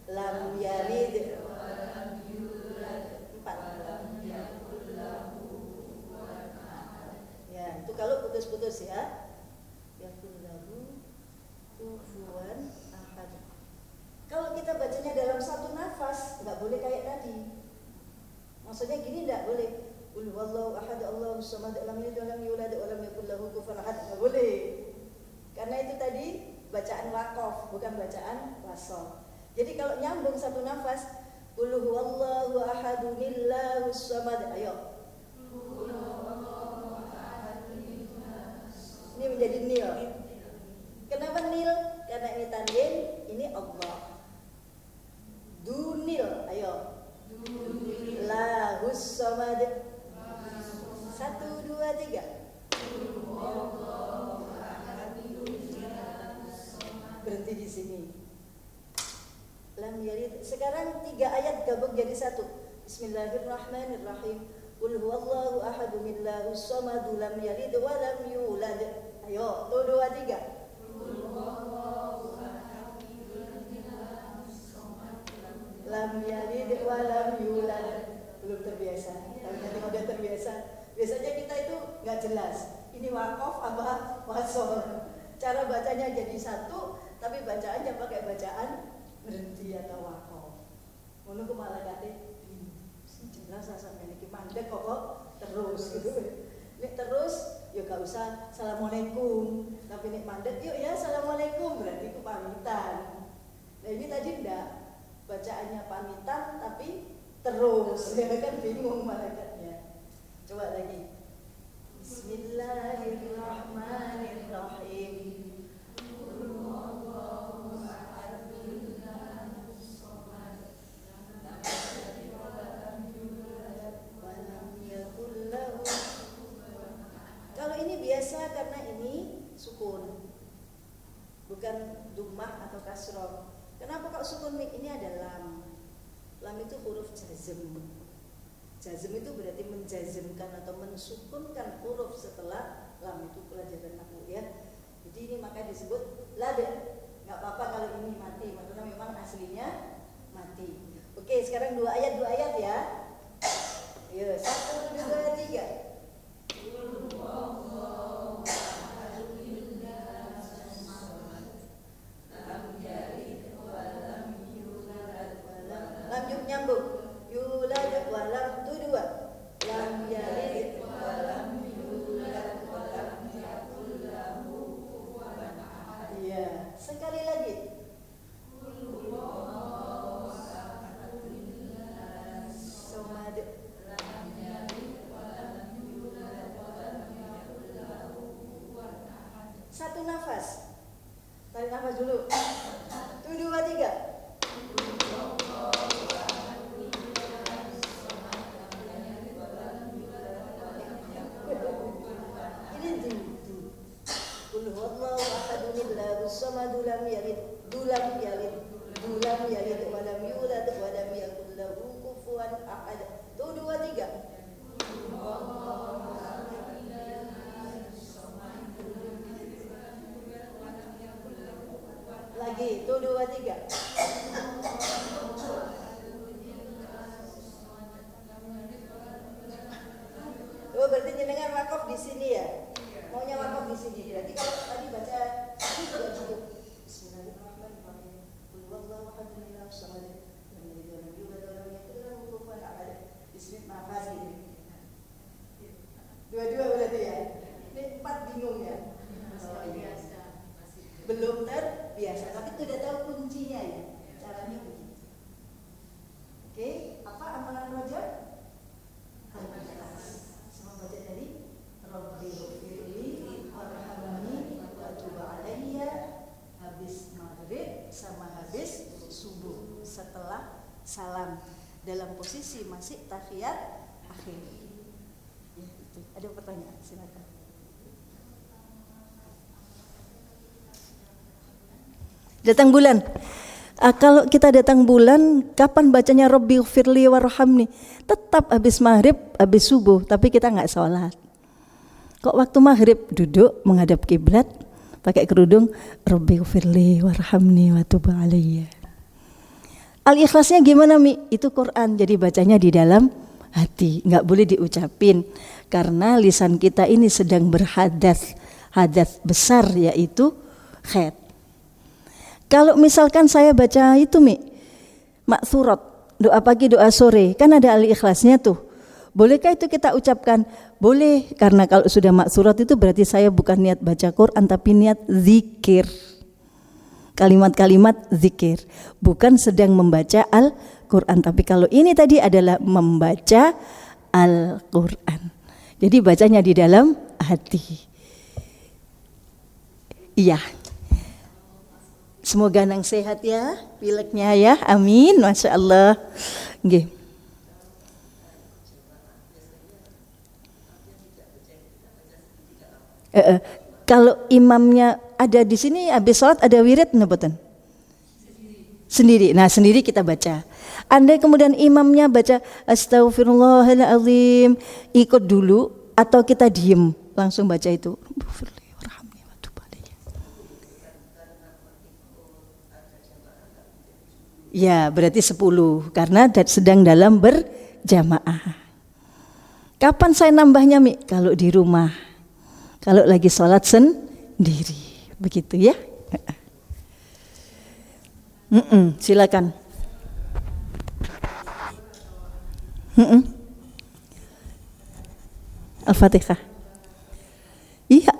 lam yalid walam yulad. 4. Ya, itu kalau putus-putus ya. Yakullahu kufuwan ahad. Kalau kita bacanya dalam satu nafas, nggak boleh kayak tadi. Maksudnya gini, nggak boleh. Qul huwallahu ahad, Allahus somad, lam yalid walam yulad walam yakul lahu kufuwan ahad. Nggak boleh. Karena itu tadi bacaan waqaf, bukan bacaan wasol. Jadi kalau nyambung satu nafas, qul huwallahu ahadunillahus somad. Ayo. Ini menjadi nil. Kenapa nil? Karena ini tanwin, ini Allah. Dunil, ayo. Lahus somad. 1, 2, 3. Berhenti di sini. Lam yalid. Sekarang 3 ayat gabung jadi 1. Bismillahirrahmanirrahim. Qul huwallahu ahadunillahus somad, lam yalid wa lam yulad. Ayo, 1, 2, 3. Lam yalid wa lam yulad. Belum terbiasa. Tapi nanti udah terbiasa. Biasanya kita itu nggak jelas. Ini waqaf apa wasol. Cara bacanya jadi 1, tapi bacaannya pakai bacaan berhenti atau waqaf. Ngono ku malah kate jelas sampai niki mandek kok terus gitu. Nek terus ya gak usah assalamualaikum, tapi nek mandek yuk ya assalamualaikum, berarti itu pamitan. Nah ini tadi enggak, bacaannya pamitan tapi terus, ya kan bingung malaikatnya. Coba lagi. Bismillahirrahmanirrahim. Kalau ini biasa karena ini sukun, bukan dummah atau kasroh. Kenapa kok sukun? Ini ada lam. Lam itu huruf jazm. Jazm itu berarti menjazmkan atau mensukunkan huruf setelah lam, itu pelajaran nahwu ya. Jadi ini makanya disebut lada. Nggak apa-apa kalau ini mati, maksudnya memang aslinya mati. Oke, sekarang 2 ayat ya. Ayo, 1, 2, 3. Lam nyambung. Yulad walam tu 2. Lam yalid walam yulad walam yakul lahu kufuwan ahad. Iya, sekali lagi. Somad. Lam yalid walam yulad walam yakul lahu kufuwan ahad. Satu nafas. Tarik nafas dulu. 1, 2, 3. Samadu lam yalid, dulam yalid, dulam yalid, walam yulad, walam yakul lahu kufuwan ahad. 1, 2, 3. Lagi, 1, 2, 3. Oh, berarti jenengan wakaf di sini ya? Maunya wakaf di sini. Berarti kalau tadi baca sudah cukup. Bismillahirrahmanirrahim. Qul huwallahu ahad, Allahus samad, lam yalid walam yulad walam yakul lahu kufuwan ahad. Bismillahirrahmanirrahim. Dua-dua berarti ya. Ini 4 bingung ya. Biasa. Belum terbiasa, tapi sudah tahu kuncinya ya. Caranya begitu. Oke, apa amalan masih tahiyat akhir. Ya, itu. Ada pertanyaan, silakan. Datang bulan. Kalau kita datang bulan, kapan bacanya Rabbighfirli warhamni? Tetap habis maghrib, habis subuh, tapi kita nggak sholat. Kok waktu maghrib duduk menghadap kiblat, pakai kerudung, Rabbighfirli warhamni wa tub alayya. Al-Ikhlasnya gimana Mi? Itu Quran, jadi bacanya di dalam hati, nggak boleh diucapin, karena lisan kita ini sedang berhadas, hadas besar yaitu khair. Kalau misalkan saya baca itu Mi, maksurat, doa pagi, doa sore, kan ada al-ikhlasnya tuh. Bolehkah itu kita ucapkan? Boleh, karena kalau sudah maksurat itu berarti saya bukan niat baca Quran tapi niat zikir. Kalimat-kalimat zikir, bukan sedang membaca Al-Quran. Tapi kalau ini tadi adalah membaca Al-Quran. Jadi bacanya di dalam hati. Iya. Semoga nang sehat ya, pileknya ya, amin, masya Allah. Nggih. Kalau imamnya ada di sini, habis sholat ada wirid, ngebetan? Sendiri. Nah sendiri kita baca. Andai kemudian imamnya baca Astaghfirullahaladzim, ikut dulu atau kita diem langsung baca itu. Ya berarti 10 karena sedang dalam berjamaah. Kapan saya nambahnya Mi? Kalau di rumah, kalau lagi sholat sendiri, begitu ya. Silakan. Al-Fatihah. Iya.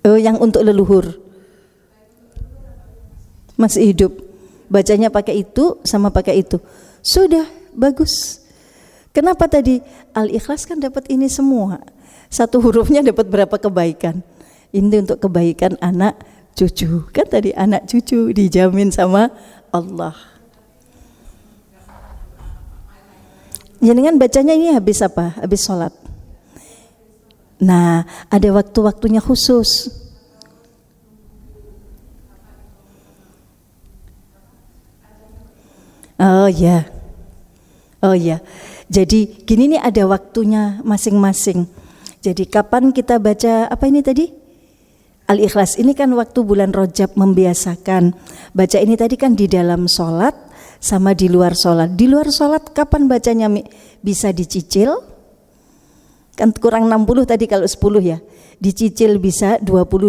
Oh, yang untuk leluhur masih hidup, bacanya pakai itu sama pakai itu, sudah bagus. Kenapa tadi Al-Ikhlas kan dapat ini semua, satu hurufnya dapat berapa kebaikan? Ini untuk kebaikan anak cucu, kan tadi anak cucu dijamin sama Allah. Jangan bacanya ini habis apa? Habis sholat. Nah, ada waktu-waktunya khusus. Oh ya. Jadi gini nih, ada waktunya masing-masing. Jadi kapan kita baca apa ini tadi? Al-Ikhlas ini kan waktu bulan Rajab membiasakan. Baca ini tadi kan di dalam sholat sama di luar sholat. Di luar sholat kapan bacanya Mi? Bisa dicicil. Kan kurang 60 tadi kalau 10 ya. Dicicil bisa 20,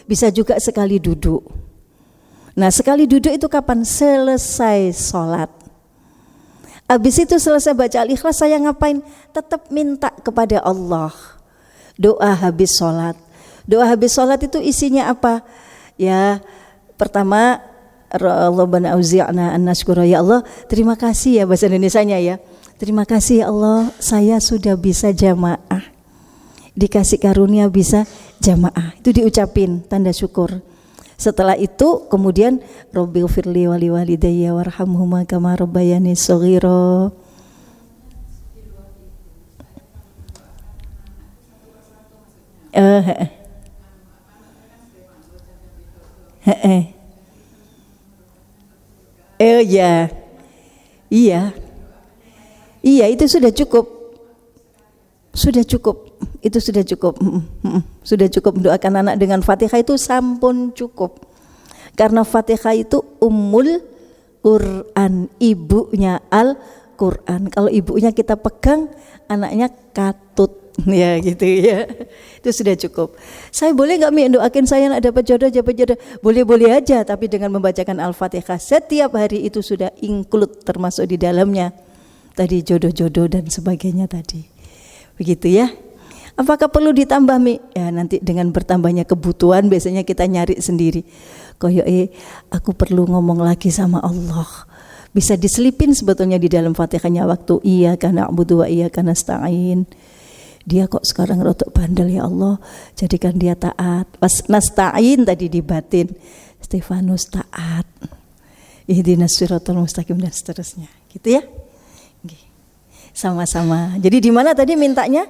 bisa juga sekali duduk. Nah sekali duduk itu kapan? Selesai sholat. Habis itu selesai baca Al-Ikhlas saya ngapain? Tetap minta kepada Allah. Doa habis sholat. Doa habis sholat itu isinya apa? Ya pertama, Rabbana auzi'na an nashkura, ya Allah terima kasih ya, bahasa Indonesianya ya. Terima kasih ya Allah, saya sudah bisa jamaah, dikasih karunia bisa jamaah. Itu diucapin tanda syukur. Setelah itu kemudian Rabbighfirli wa liwalidayya warhamhuma kama rabbayani shaghira. Ya. Iya, itu sudah cukup. Itu sudah cukup. Sudah cukup mendoakan anak dengan Fatihah itu sampun cukup. Karena Fatihah itu ummul Quran, ibunya Al-Quran. Kalau ibunya kita pegang, anaknya katut. Ya gitu ya. Itu sudah cukup. Saya boleh enggak Mi doakin saya nak dapat jodoh? Boleh-boleh aja, tapi dengan membacakan Al-Fatihah setiap hari itu sudah include, termasuk di dalamnya tadi jodoh-jodoh dan sebagainya tadi. Begitu ya. Apakah perlu ditambah Mi? Ya nanti dengan bertambahnya kebutuhan biasanya kita nyari sendiri. Koyoke aku perlu ngomong lagi sama Allah. Bisa diselipin sebetulnya di dalam Fatihahnya waktu iyyaka na'budu wa iyyaka nasta'in. dia kok sekarang rotok bandel ya Allah, jadikan dia taat. Pas nasta'in tadi di batin, Stefanus taat, ihdinas siratal mustaqim dan seterusnya, gitu ya. Sama-sama. Jadi di mana tadi mintanya?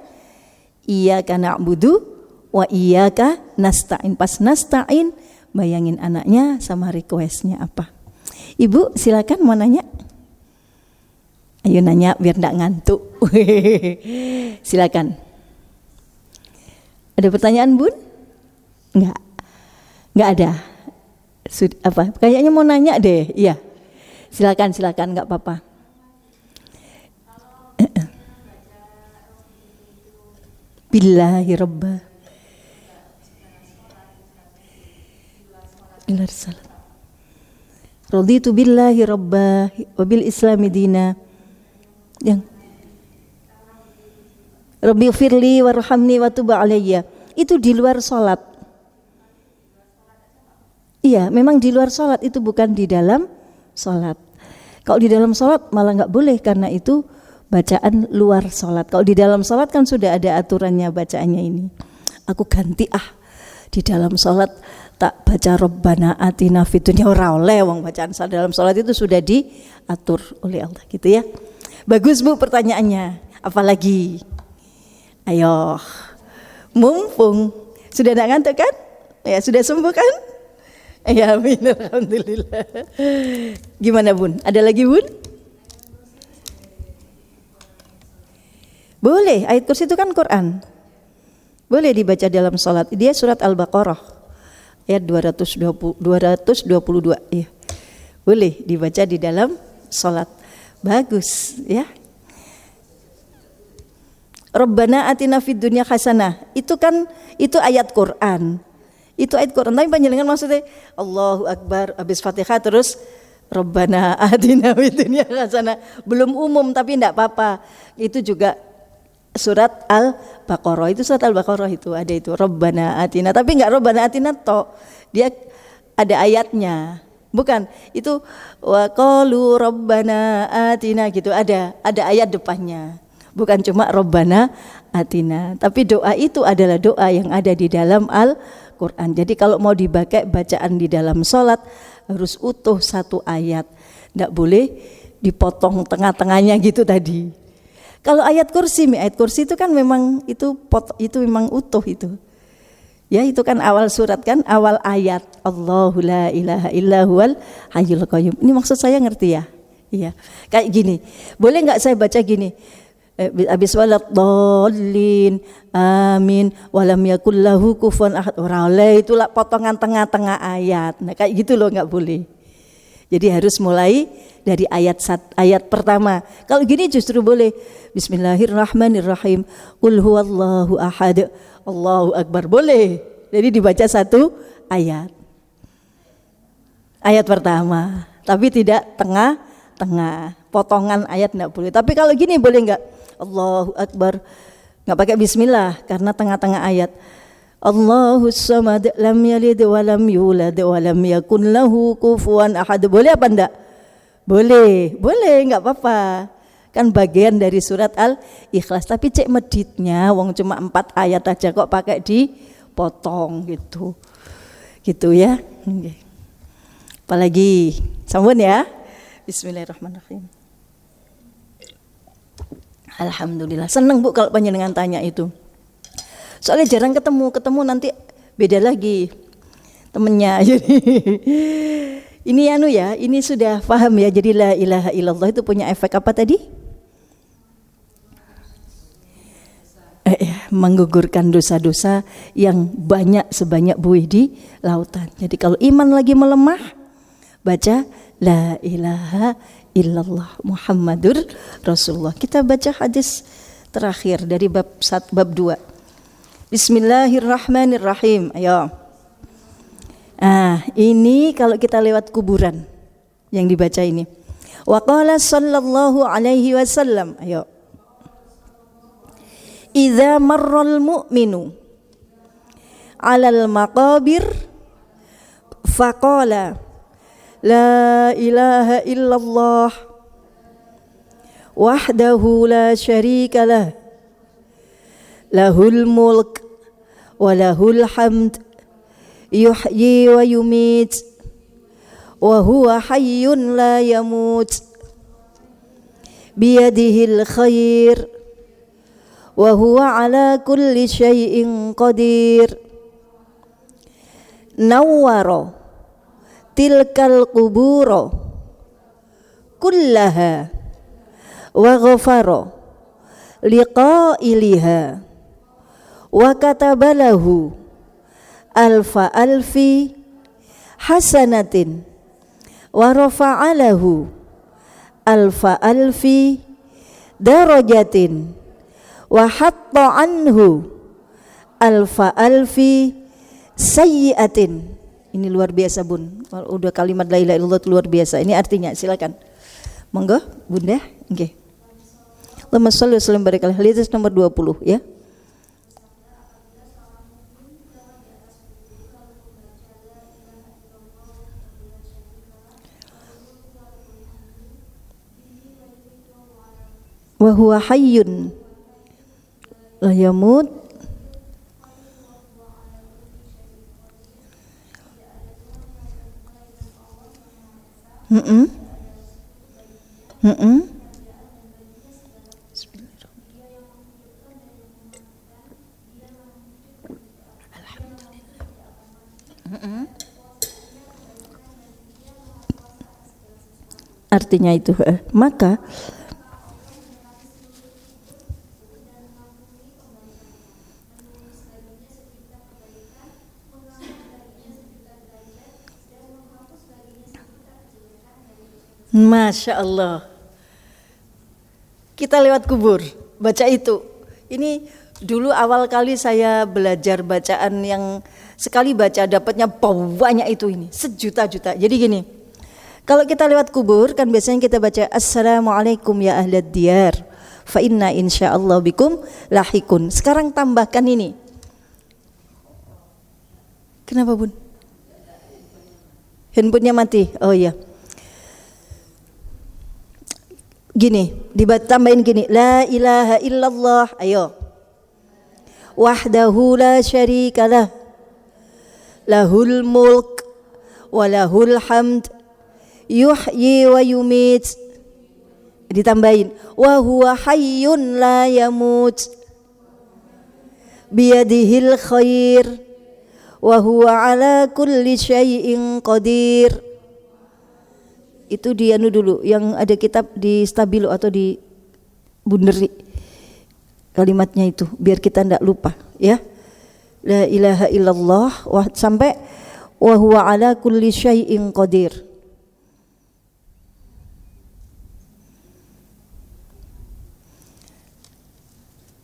Iyyaka na'budu wa iyyaka nasta'in. Pas nasta'in, bayangin anaknya sama requestnya apa. Ibu silakan mau nanya. Ayo nanya biar enggak ngantuk. Silakan. Ada pertanyaan Bun? Enggak ada. Apa? Kayaknya mau nanya deh. Iya. Silakan enggak apa-apa. Billahi rabba. Ilar salat. Raditu billahi rabba wa bil islami dina. Yang Rabbi firli warhamni wa tub alayya. Itu di luar salat. Iya, memang di luar salat, itu bukan di dalam salat. Kalau di dalam salat malah enggak boleh karena itu bacaan luar salat. Kalau di dalam salat kan sudah ada aturannya bacaannya ini. Aku ganti di dalam salat tak baca Rabbana atina fid dunya, ora oleh wong bacaan dalam salat itu sudah diatur oleh Allah, gitu ya. Bagus Bu pertanyaannya. Apalagi? Ayo. Mumpung sudah enggak ngantuk kan? Ya, sudah sembuh kan? Ya, amin, alhamdulillah. Gimana Bun? Ada lagi Bun? Boleh, ayat kursi itu kan Quran. Boleh dibaca dalam salat. Dia surat Al-Baqarah ayat 222 ya. Boleh dibaca di dalam salat. Bagus ya. Rabbana atina fid dunya hasanah. Itu ayat Quran. Itu ayat Quran. Tapi panjenengan maksudnya Allahu Akbar habis Fatihah terus Rabbana atina fid dunya hasanah. Belum umum tapi enggak apa-apa. Itu juga surat Al-Baqarah. Itu surat Al-Baqarah itu ada itu Rabbana atina. Tapi enggak Rabbana atina toh. Dia ada ayatnya. Bukan, itu wa qalu rabbana atina gitu, ada ayat depannya. Bukan cuma rabbana atina, tapi doa itu adalah doa yang ada di dalam Al-Qur'an. Jadi kalau mau dipakai bacaan di dalam salat harus utuh satu ayat. Enggak boleh dipotong tengah-tengahnya gitu tadi. Kalau ayat kursi itu kan memang itu memang utuh itu. Ya, itu kan awal surat kan, awal ayat Allahu la ilaha illa huwal hayyul qayyum. Ini maksud saya ngerti ya? Iya. Kayak gini. Boleh enggak saya baca gini? Habis waladdallin amin walam yakul lahu kufuwan ahad. Ora oleh, itu lah potongan tengah-tengah ayat. Nah, kayak gitu loh enggak boleh. Jadi harus mulai dari ayat pertama. Kalau gini justru boleh. Bismillahirrahmanirrahim. Qul huwallahu ahad. Allahu Akbar, boleh. Jadi dibaca satu ayat. Ayat pertama, tapi tidak tengah-tengah. Potongan ayat enggak boleh. Tapi kalau gini boleh enggak? Allahu Akbar. Enggak pakai bismillah karena tengah-tengah ayat. Allahus samad lam yalid wa lam yulad wa lam yakun lahu kufuwan ahad. Boleh apa enggak? Boleh, enggak apa-apa. Kan bagian dari surat Al-Ikhlas. Tapi cek meditnya, wong cuma 4 ayat aja kok pakai dipotong gitu. Gitu ya. Okay. Apalagi, sambun ya. Bismillahirrahmanirrahim. Alhamdulillah. Seneng Bu kalau panjenengan tanya itu. Soalnya jarang ketemu nanti beda lagi temennya. Ini ini sudah paham ya. Jadi la ilaha illallah itu punya efek apa tadi? Menggugurkan dosa-dosa yang banyak sebanyak buih di lautan. Jadi kalau iman lagi melemah, baca la ilaha illallah Muhammadur Rasulullah. Kita baca hadis terakhir dari bab 2. Bismillahirrahmanirrahim. Ayo. Ini kalau kita lewat kuburan yang dibaca ini. Wa qala sallallahu alaihi wasallam. Ayo. Idza marral mu'minu 'alal maqabir faqala la ilaha illallah wahdahu la syarika lah lahul mulk wa lahul hamd yuhyi wa yumit wa huwa hayyun la yamut biyadihil khair wa huwa ala kulli syai'in qadir nawwara tilkal qubura kullaha wa ghafara liqailiha wa katabalahu alfa alfi hasanatin wa rafa'alahu alfa alfi darajatin wa hatta anhu alfa alfi sayyiatin. Ini luar biasa Bun. Udah kalimat la ilaha illallah luar biasa. Ini artinya silakan. Monggo Bunda. Nggih. Allahumma shalli wa sallim barik alaihi. Hadis nomor 20 ya. Wa huwa hayyun la yamut Artinya itu maka Masya Allah, kita lewat kubur baca itu. Ini dulu awal kali saya belajar bacaan yang sekali baca dapatnya banyak itu, ini sejuta-juta. Jadi gini, kalau kita lewat kubur kan biasanya kita baca Assalamualaikum ya ahlad diyar fa inna insyaallah bikum lahikun. Sekarang tambahkan ini. Kenapa Bun? Handphonenya mati. Oh iya. Gini, ditambahin gini, la ilaha illallah, ayo. Wahdahu la syarikalah, lahul mulk wa lahul hamd, yuhyi wa yumit. Ditambahin, wa huwa hayyun la yamut, biyadihil khair, wa huwa ala kulli syai'in qadir. Itu dia dulu yang ada kitab di Stabilo atau di Bunderi, kalimatnya itu biar kita tidak lupa ya. La ilaha illallah sampai wa huwa ala kulli syai'in qadir.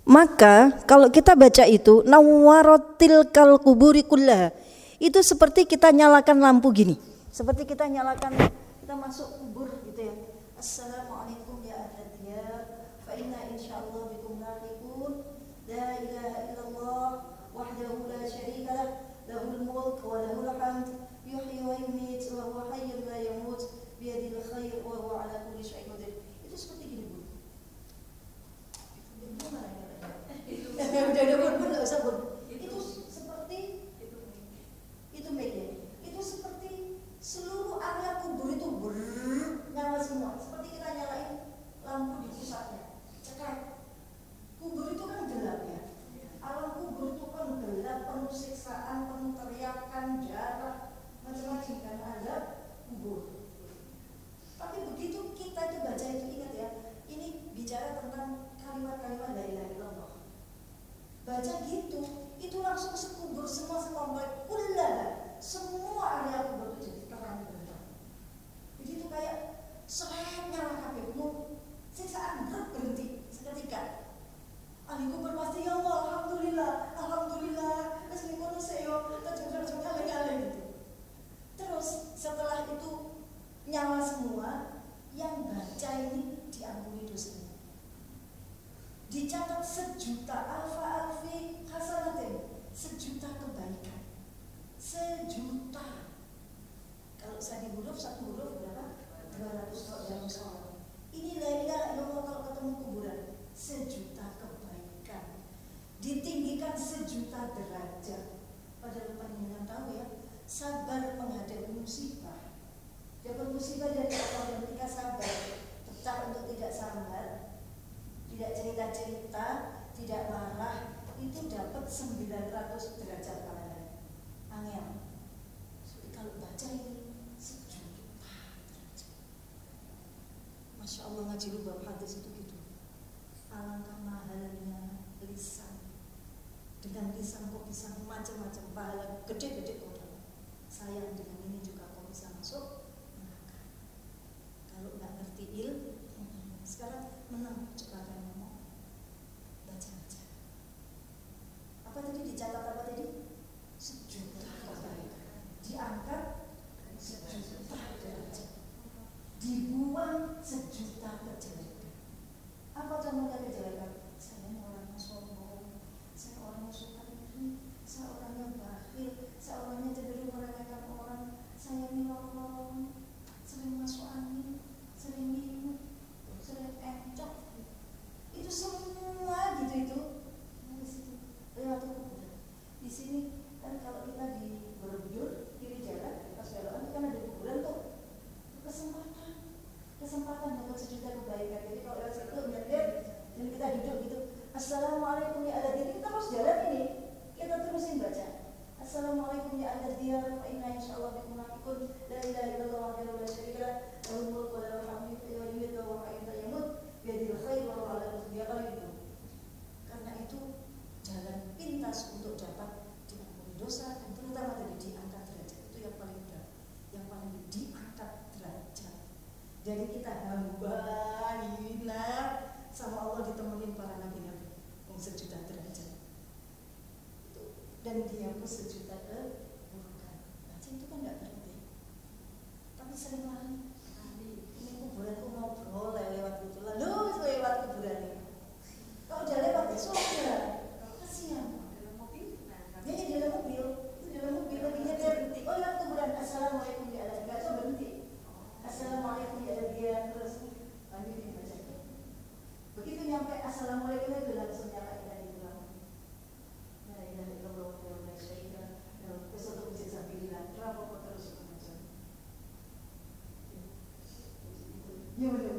Maka kalau kita baca itu nawwaratil kal kuburi kullaha, itu seperti kita nyalakan lampu gini, seperti kita nyalakan, kita masuk kubur gitu ya. Assalamualaikum ya ahlad diyar fa inna insyaallah bikum lahikun, la ilaha illallah wahdahu la syarikalah, lahul mulk wa lahul hamd, yuhyi wa yumit wa huwa hayyun la yamut, biyadil khair wa huwa ala kulli syai'in qadir. Itu seperti gini Bun. Udah Bun, enggak usah Bun. Itu seperti itu media. Itu seperti seluruh area kubur itu nyala semua, seperti kita nyalain lampu di pusatnya. Cekak. Kubur itu kan gelap ya. Alam kubur itu kan gelap, penuh siksaan, penuh teriakan, darah, macam-macam kan ada kubur. Tapi begitu kita baca itu, ingat ya, ini bicara tentang kalimat-kalimat la ilaha illallah. Baca gitu, itu langsung sekubur semua sekomplek kullaha, semua area kubur itu jadi terang benderang. Jadi itu kayak seret nyala kabeh, siksaan berhenti seketika. Ahli kubur pasti ya Allah, alhamdulillah, alhamdulillah, terus ngono seyo, terus kali-kali gitu. Terus setelah itu nyala semua, yang baca ini diampuni dosanya. Dicatat 1.000.000 alfa alfi hasanatin, 1.000.000 ngaji bab hadis itu gitu. Alangkah mahalnya lisan. Dengan lisan kok bisa macam-macam pahala gede-gede kok. Sayang dengan ini juga kok bisa masuk neraka. Kalau nggak ngerti ilmu, sekarang menang coba kan ngomong. Baca-baca. Apa tadi dicatat apa tadi? 1.000.000 kebaikan. Diangkat 1.000.000 derajat. Dibuang 1.000.000 kejelekan. Apa contohnya kejelekan? Saya orangnya sombong, saya orangnya suka iri, saya orangnya bakhil, saya orangnya cenderung meremehkan orang, saya nyolong, sering masuk angin, sering minum, sering encok. Itu semua gitu lewat kuburan. Di sini kan kalau kita di Borobudur kiri jalan pas belokan kan ada kuburan tuh. Kesempatan dapat 1.000.000 kebaikan. Jadi kalau lewat situ nyender dan kita duduk gitu, assalamualaikum ya ala diri, kita terus jalan ini, kita terusin baca. Assalamualaikum ya ala diyar, fa inna insyaallah bikum lahiqun, la ilaha illallah wahdahu la syarika lah, lahul mulku wa lahul hamdu wa yuhyi wa yumiitu wa yamut bi yadihil khair wa huwa ala kulli syai'in qadir. Karena itu jalan pintas untuk dapat diampuni dosa dan terutama tadi diangkat derajat. Itu yang paling berat, yang paling diangkat derajat. Jadi kita hamba hina sama Allah ditemenin para nabi-nabi 1.000.000 derajat. Dan dihapus 1.000.000 keburukan. Baca itu kan nggak penting, tapi sering lari. Ini kuburanku ngobrol lewat itu, lalu lewat kuburan ini. Kalau udah lewat ya sudah, kasihan. Dia di dalam mobil, lagi nyetir. Oh lewat kuburan, assalamualaikum ya Allah, nggak coba berhenti. Assalamualaikum ya Allah dia terus lanjutin baca. Begitu nyampe assalamualaikum itu langsung nyala kita di dalam. La ilaha illallah wa la syarika lah. Kesatu bisa sambillah. Kenapa kok terus macam? Ya udah.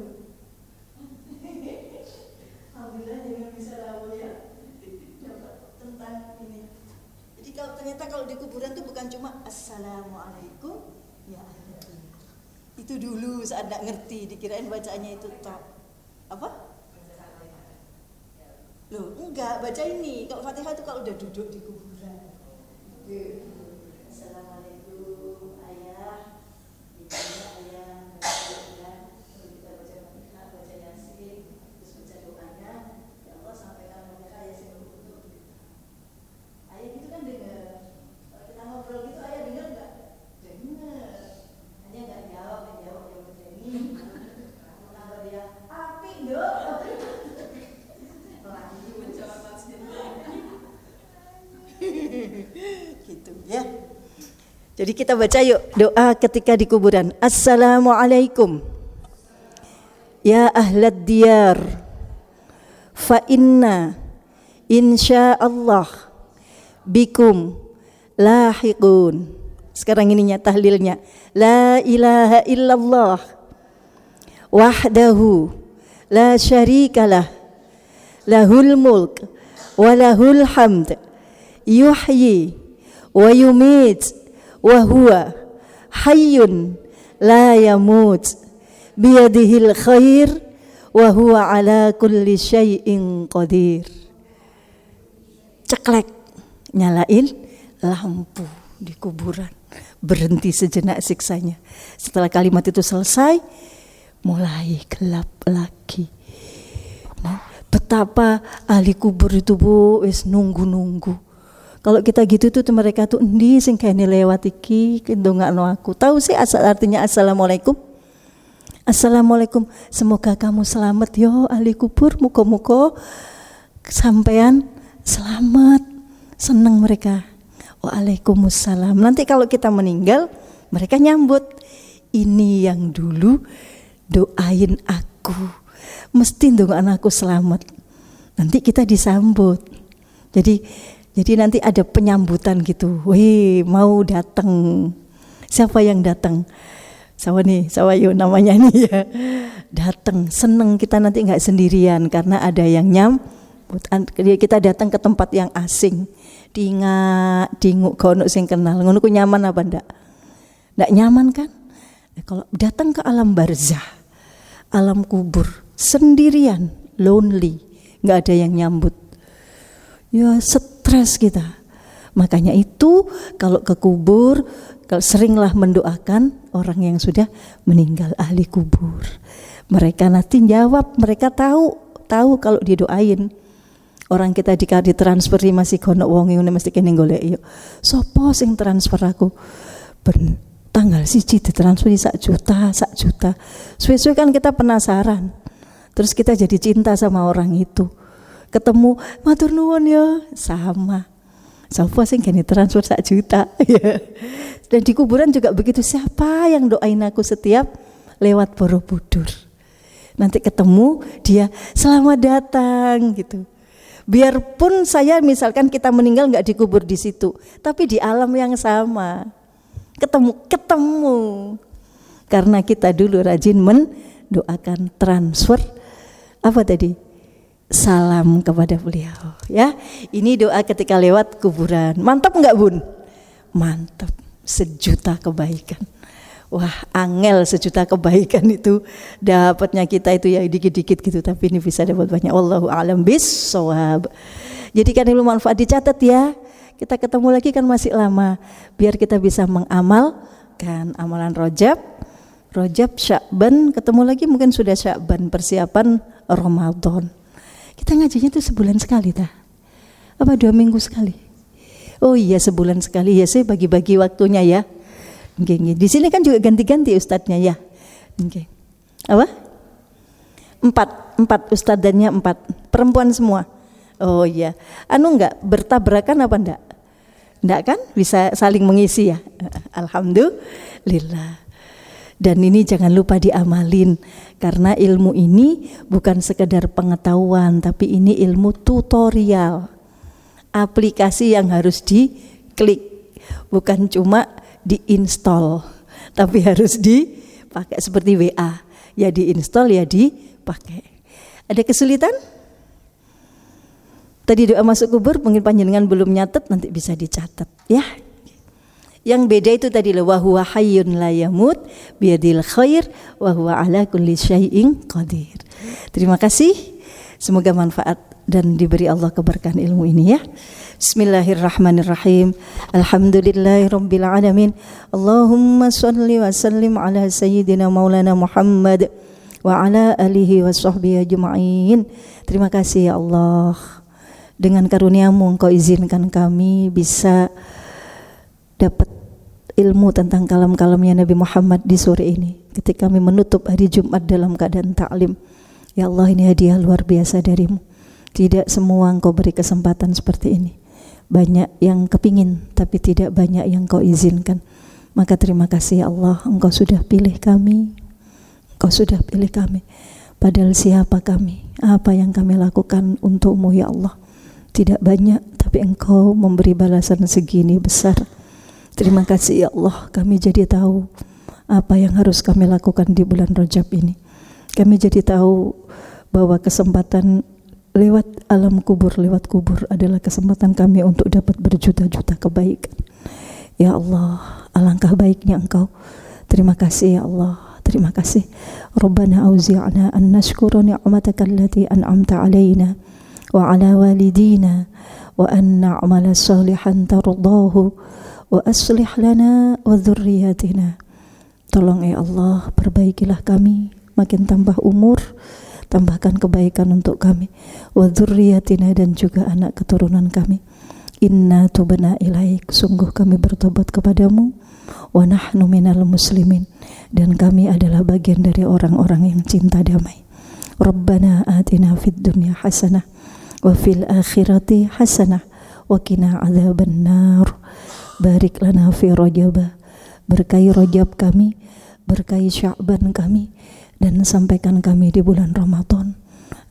Alhamdulillah jangan bisa lalu ya. Tentang ini. Jadi kalau ternyata kalau di kuburan itu bukan cuma assalamualaikum ya Allah. Itu dulu saat tidak ngerti, dikirain bacaannya itu tok. Apa? Loh, enggak, baca ini. Kalau Fatihah itu kalau udah duduk di kuburan. Assalamualaikum ayah. Ditanya ayah, terus kita baca Fatihah, baca Yasin, terus baca doanya. Ya Allah sampaikan mereka Yasin untuk kita. Ayah gitu kan dengar. Kalau kita ngobrol gitu ayah dengar enggak? Dengar. Hanya enggak jawab yang begini. Kalau dia apik dong. Gitu ya. Jadi kita baca yuk doa ketika di kuburan. Assalamualaikum ya ahlad diyar, fa inna insyaallah bikum lahiqun. Sekarang ininya tahlilnya. La ilaha illallah wahdahu la syarikalah, lahul mulk wa lahul hamd, yuhyi wa yumit wa huwa hayyun la yamut, biyadihil khair wa huwa ala kulli syai'in qadir. Ceklek, nyalain lampu di kuburan, berhenti sejenak siksanya. Setelah kalimat itu selesai, mulai gelap lagi. Nah, betapa ahli kubur itu Bu wis nunggu-nunggu. Kalau kita gitu tuh mereka tuh endi sing kene lewat iki ndongakno aku. Tahu sih artinya assalamualaikum? Assalamualaikum, semoga kamu selamat yo ahli kubur, muga-muga sampean selamat. Seneng mereka. Waalaikumsalam. Nanti kalau kita meninggal, mereka nyambut. Ini yang dulu doain aku, mesti ndongakno aku selamat. Nanti kita disambut. Jadi nanti ada penyambutan gitu. Wih, mau datang. Siapa yang datang? Sawayo namanya nih ya. Datang, seneng kita nanti enggak sendirian karena ada yang nyambut. Kita datang ke tempat yang asing. Dinguk kono sing kenal. Ngono ku nyaman apa ndak? Ndak nyaman kan? Kalau datang ke alam barzah, alam kubur, sendirian, lonely, nggak ada yang nyambut. Ya stres kita. Makanya itu kalau ke kubur, kalau seringlah mendoakan orang yang sudah meninggal, ahli kubur. Mereka nanti jawab, mereka tahu kalau didoain. Orang kita ditransfer masih kono wong ngene mesti kene golek yo. Sopo sing transfer aku? Ben tanggal 1 ditransfer 1 juta. Suwe-suwe kan kita penasaran. Terus kita jadi cinta sama orang itu. Ketemu, matur nuwun ya, sama. Sopo sing kene transfer 1 juta. Dan di kuburan juga begitu, siapa yang doain aku setiap lewat Borobudur. Nanti ketemu dia, selamat datang gitu. Biarpun saya misalkan kita meninggal nggak dikubur di situ, tapi di alam yang sama ketemu. Karena kita dulu rajin mendoakan transfer apa tadi? Salam kepada beliau. Ya, ini doa ketika lewat kuburan. Mantap nggak Bun? Mantap. 1 juta kebaikan. Wah, angel 1 juta kebaikan itu dapatnya kita itu ya dikit-dikit gitu, tapi ini bisa dapat banyak. Wallahu a'lam bissawab. Jadi kan ilmu manfaat dicatat ya. Kita ketemu lagi kan masih lama, biar kita bisa mengamalkan amalan Rajab, Sya'ban, ketemu lagi mungkin sudah Sya'ban, persiapan Ramadan. Kita ngajinya itu sebulan sekali ta? Apa 2 minggu sekali? Oh iya, sebulan sekali ya, saya bagi-bagi waktunya ya. Okay. Di sini kan juga ganti-ganti ustadznya ya. Okay. Apa? 4 ustadzanya 4 perempuan semua. Oh iya. Enggak bertabrakan apa enggak? Enggak kan? Bisa saling mengisi ya. Alhamdulillah. Dan ini jangan lupa diamalin, karena ilmu ini bukan sekedar pengetahuan, tapi ini ilmu tutorial. Aplikasi yang harus diklik, bukan cuma diinstal, tapi harus dipakai seperti WA. Ya diinstal, ya dipakai. Ada kesulitan? Tadi doa masuk kubur mungkin panjenengan belum nyatet, nanti bisa dicatat ya. Yang beda itu tadi wa huwa hayyun la yamut biyadil khair wa huwa ala kulli syai'in qadir. Terima kasih. Semoga manfaat dan diberi Allah keberkahan ilmu ini ya. Bismillahirrahmanirrahim. Alhamdulillahirabbil alamin. Allahumma shalli wa sallim ala sayyidina maulana Muhammad wa ala alihi wa sahbihi ajma'in. Terima kasih ya Allah. Dengan karunia-Mu Engkau izinkan kami bisa dapat ilmu tentang kalam-kalamnya Nabi Muhammad di sore ini, ketika kami menutup hari Jumat dalam keadaan ta'lim. Ya Allah, ini hadiah luar biasa dari-Mu. Tidak semua Engkau beri kesempatan seperti ini. Banyak yang kepingin, tapi tidak banyak yang Engkau izinkan. Maka terima kasih ya Allah, Engkau sudah pilih kami. Engkau sudah pilih kami. Padahal siapa kami? Apa yang kami lakukan untuk-Mu ya Allah? Tidak banyak, tapi Engkau memberi balasan segini besar. Terima kasih ya Allah, kami jadi tahu apa yang harus kami lakukan di bulan Rajab ini. Kami jadi tahu bahwa kesempatan lewat alam kubur, lewat kubur adalah kesempatan kami untuk dapat berjuta-juta kebaikan. Ya Allah, alangkah baiknya Engkau. Terima kasih ya Allah, terima kasih. Rabbana auzi'na an nashkura ni'mataka allati an'amta alaina wa ala walidina wa an na'mala salihan tardahu wa aslih lana wa dzurriyyatina. Tolong ya Allah, perbaikilah kami, makin tambah umur, tambahkan kebaikan untuk kami, wa dzurriyyatina, dan juga anak keturunan kami. Inna tubna ilaik, sungguh kami bertobat kepadamu, wa nahnu minal muslimin, dan kami adalah bagian dari orang-orang yang cinta damai. Rabbana atina fid dunya hasanah wa fil akhirati hasanah wa qina adzabannar. Barik lana fi Rajab, berkahi Rajab kami, berkahi Sya'ban kami, dan sampaikan kami di bulan Ramadan.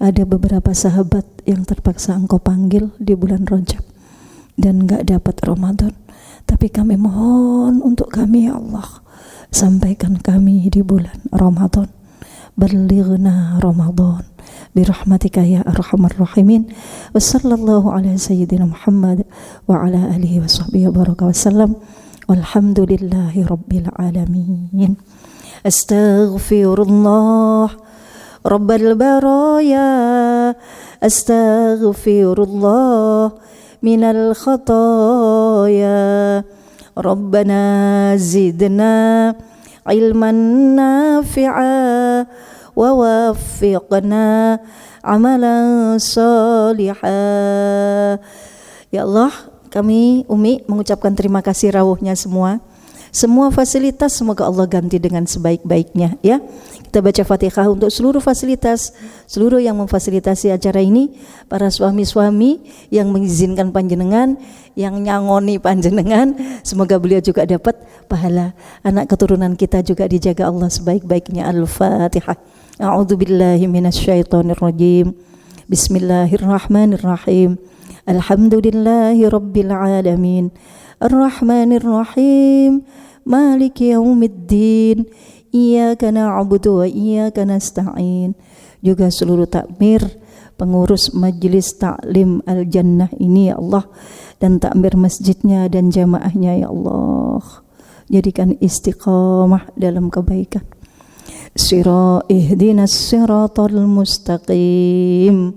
Ada beberapa sahabat yang terpaksa Engkau panggil di bulan Rajab dan gak dapat Ramadan, tapi kami mohon untuk kami ya Allah, sampaikan kami di bulan Ramadan. Ballighna Ramadan birahmatika ya arhamar rahimin. Wa sallallahu ala sayyidina Muhammad wa ala alihi wa sahbihi baraka wasallam. Walhamdulillahi rabbil alamin. Astaghfirullah Rabbal baraya astaghfirullah minal khataya Rabbana zidna ilman nafi'a wa waffiqna amalan salihah. Ya Allah, kami Umi mengucapkan terima kasih rawuhnya semua. Semua fasilitas semoga Allah ganti dengan sebaik-baiknya ya. Kita baca Fatihah untuk seluruh fasilitas, seluruh yang memfasilitasi acara ini, para suami-suami yang mengizinkan panjenengan, yang nyangoni panjenengan, semoga beliau juga dapat pahala. Anak keturunan kita juga dijaga Allah sebaik-baiknya. Al-Fatihah. A'udzubillahi minasyaitonirrajim. Bismillahirrahmanirrahim. Alhamdulillahi rabbil alamin. Ar-Rahmanir-Rahim. Maliki yaumiddin. Iyyaka na'budu wa iyyaka nasta'in. Juga seluruh takmir, pengurus majelis taklim Al-Jannah ini ya Allah, dan takmir masjidnya dan jamaahnya ya Allah, jadikan istiqamah dalam kebaikan. Ihdinas siratal mustaqim,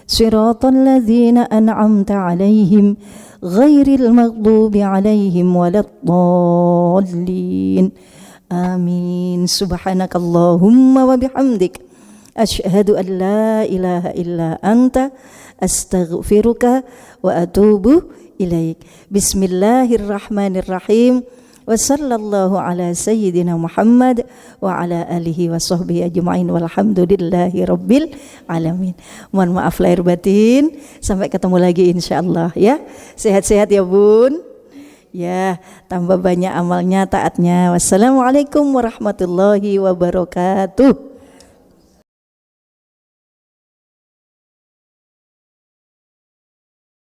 siratal ladzina an'amta alaihim ghairil maghdubi alaihim waladdallin. Amin. Subhanakallahumma wa bihamdik asyhadu an la ilaha illa anta astaghfiruka wa atubu ilaik. Bismillahirrahmanirrahim. Wa sallallahu ala sayyidina Muhammad wa ala alihi wa sahbihi ajma'in walhamdulillahi rabbil alamin. Mohon maaf lahir batin. Sampai ketemu lagi insyaallah ya. Sehat-sehat ya Bun. Ya, tambah banyak amalnya, taatnya. Wassalamualaikum warahmatullahi wabarakatuh.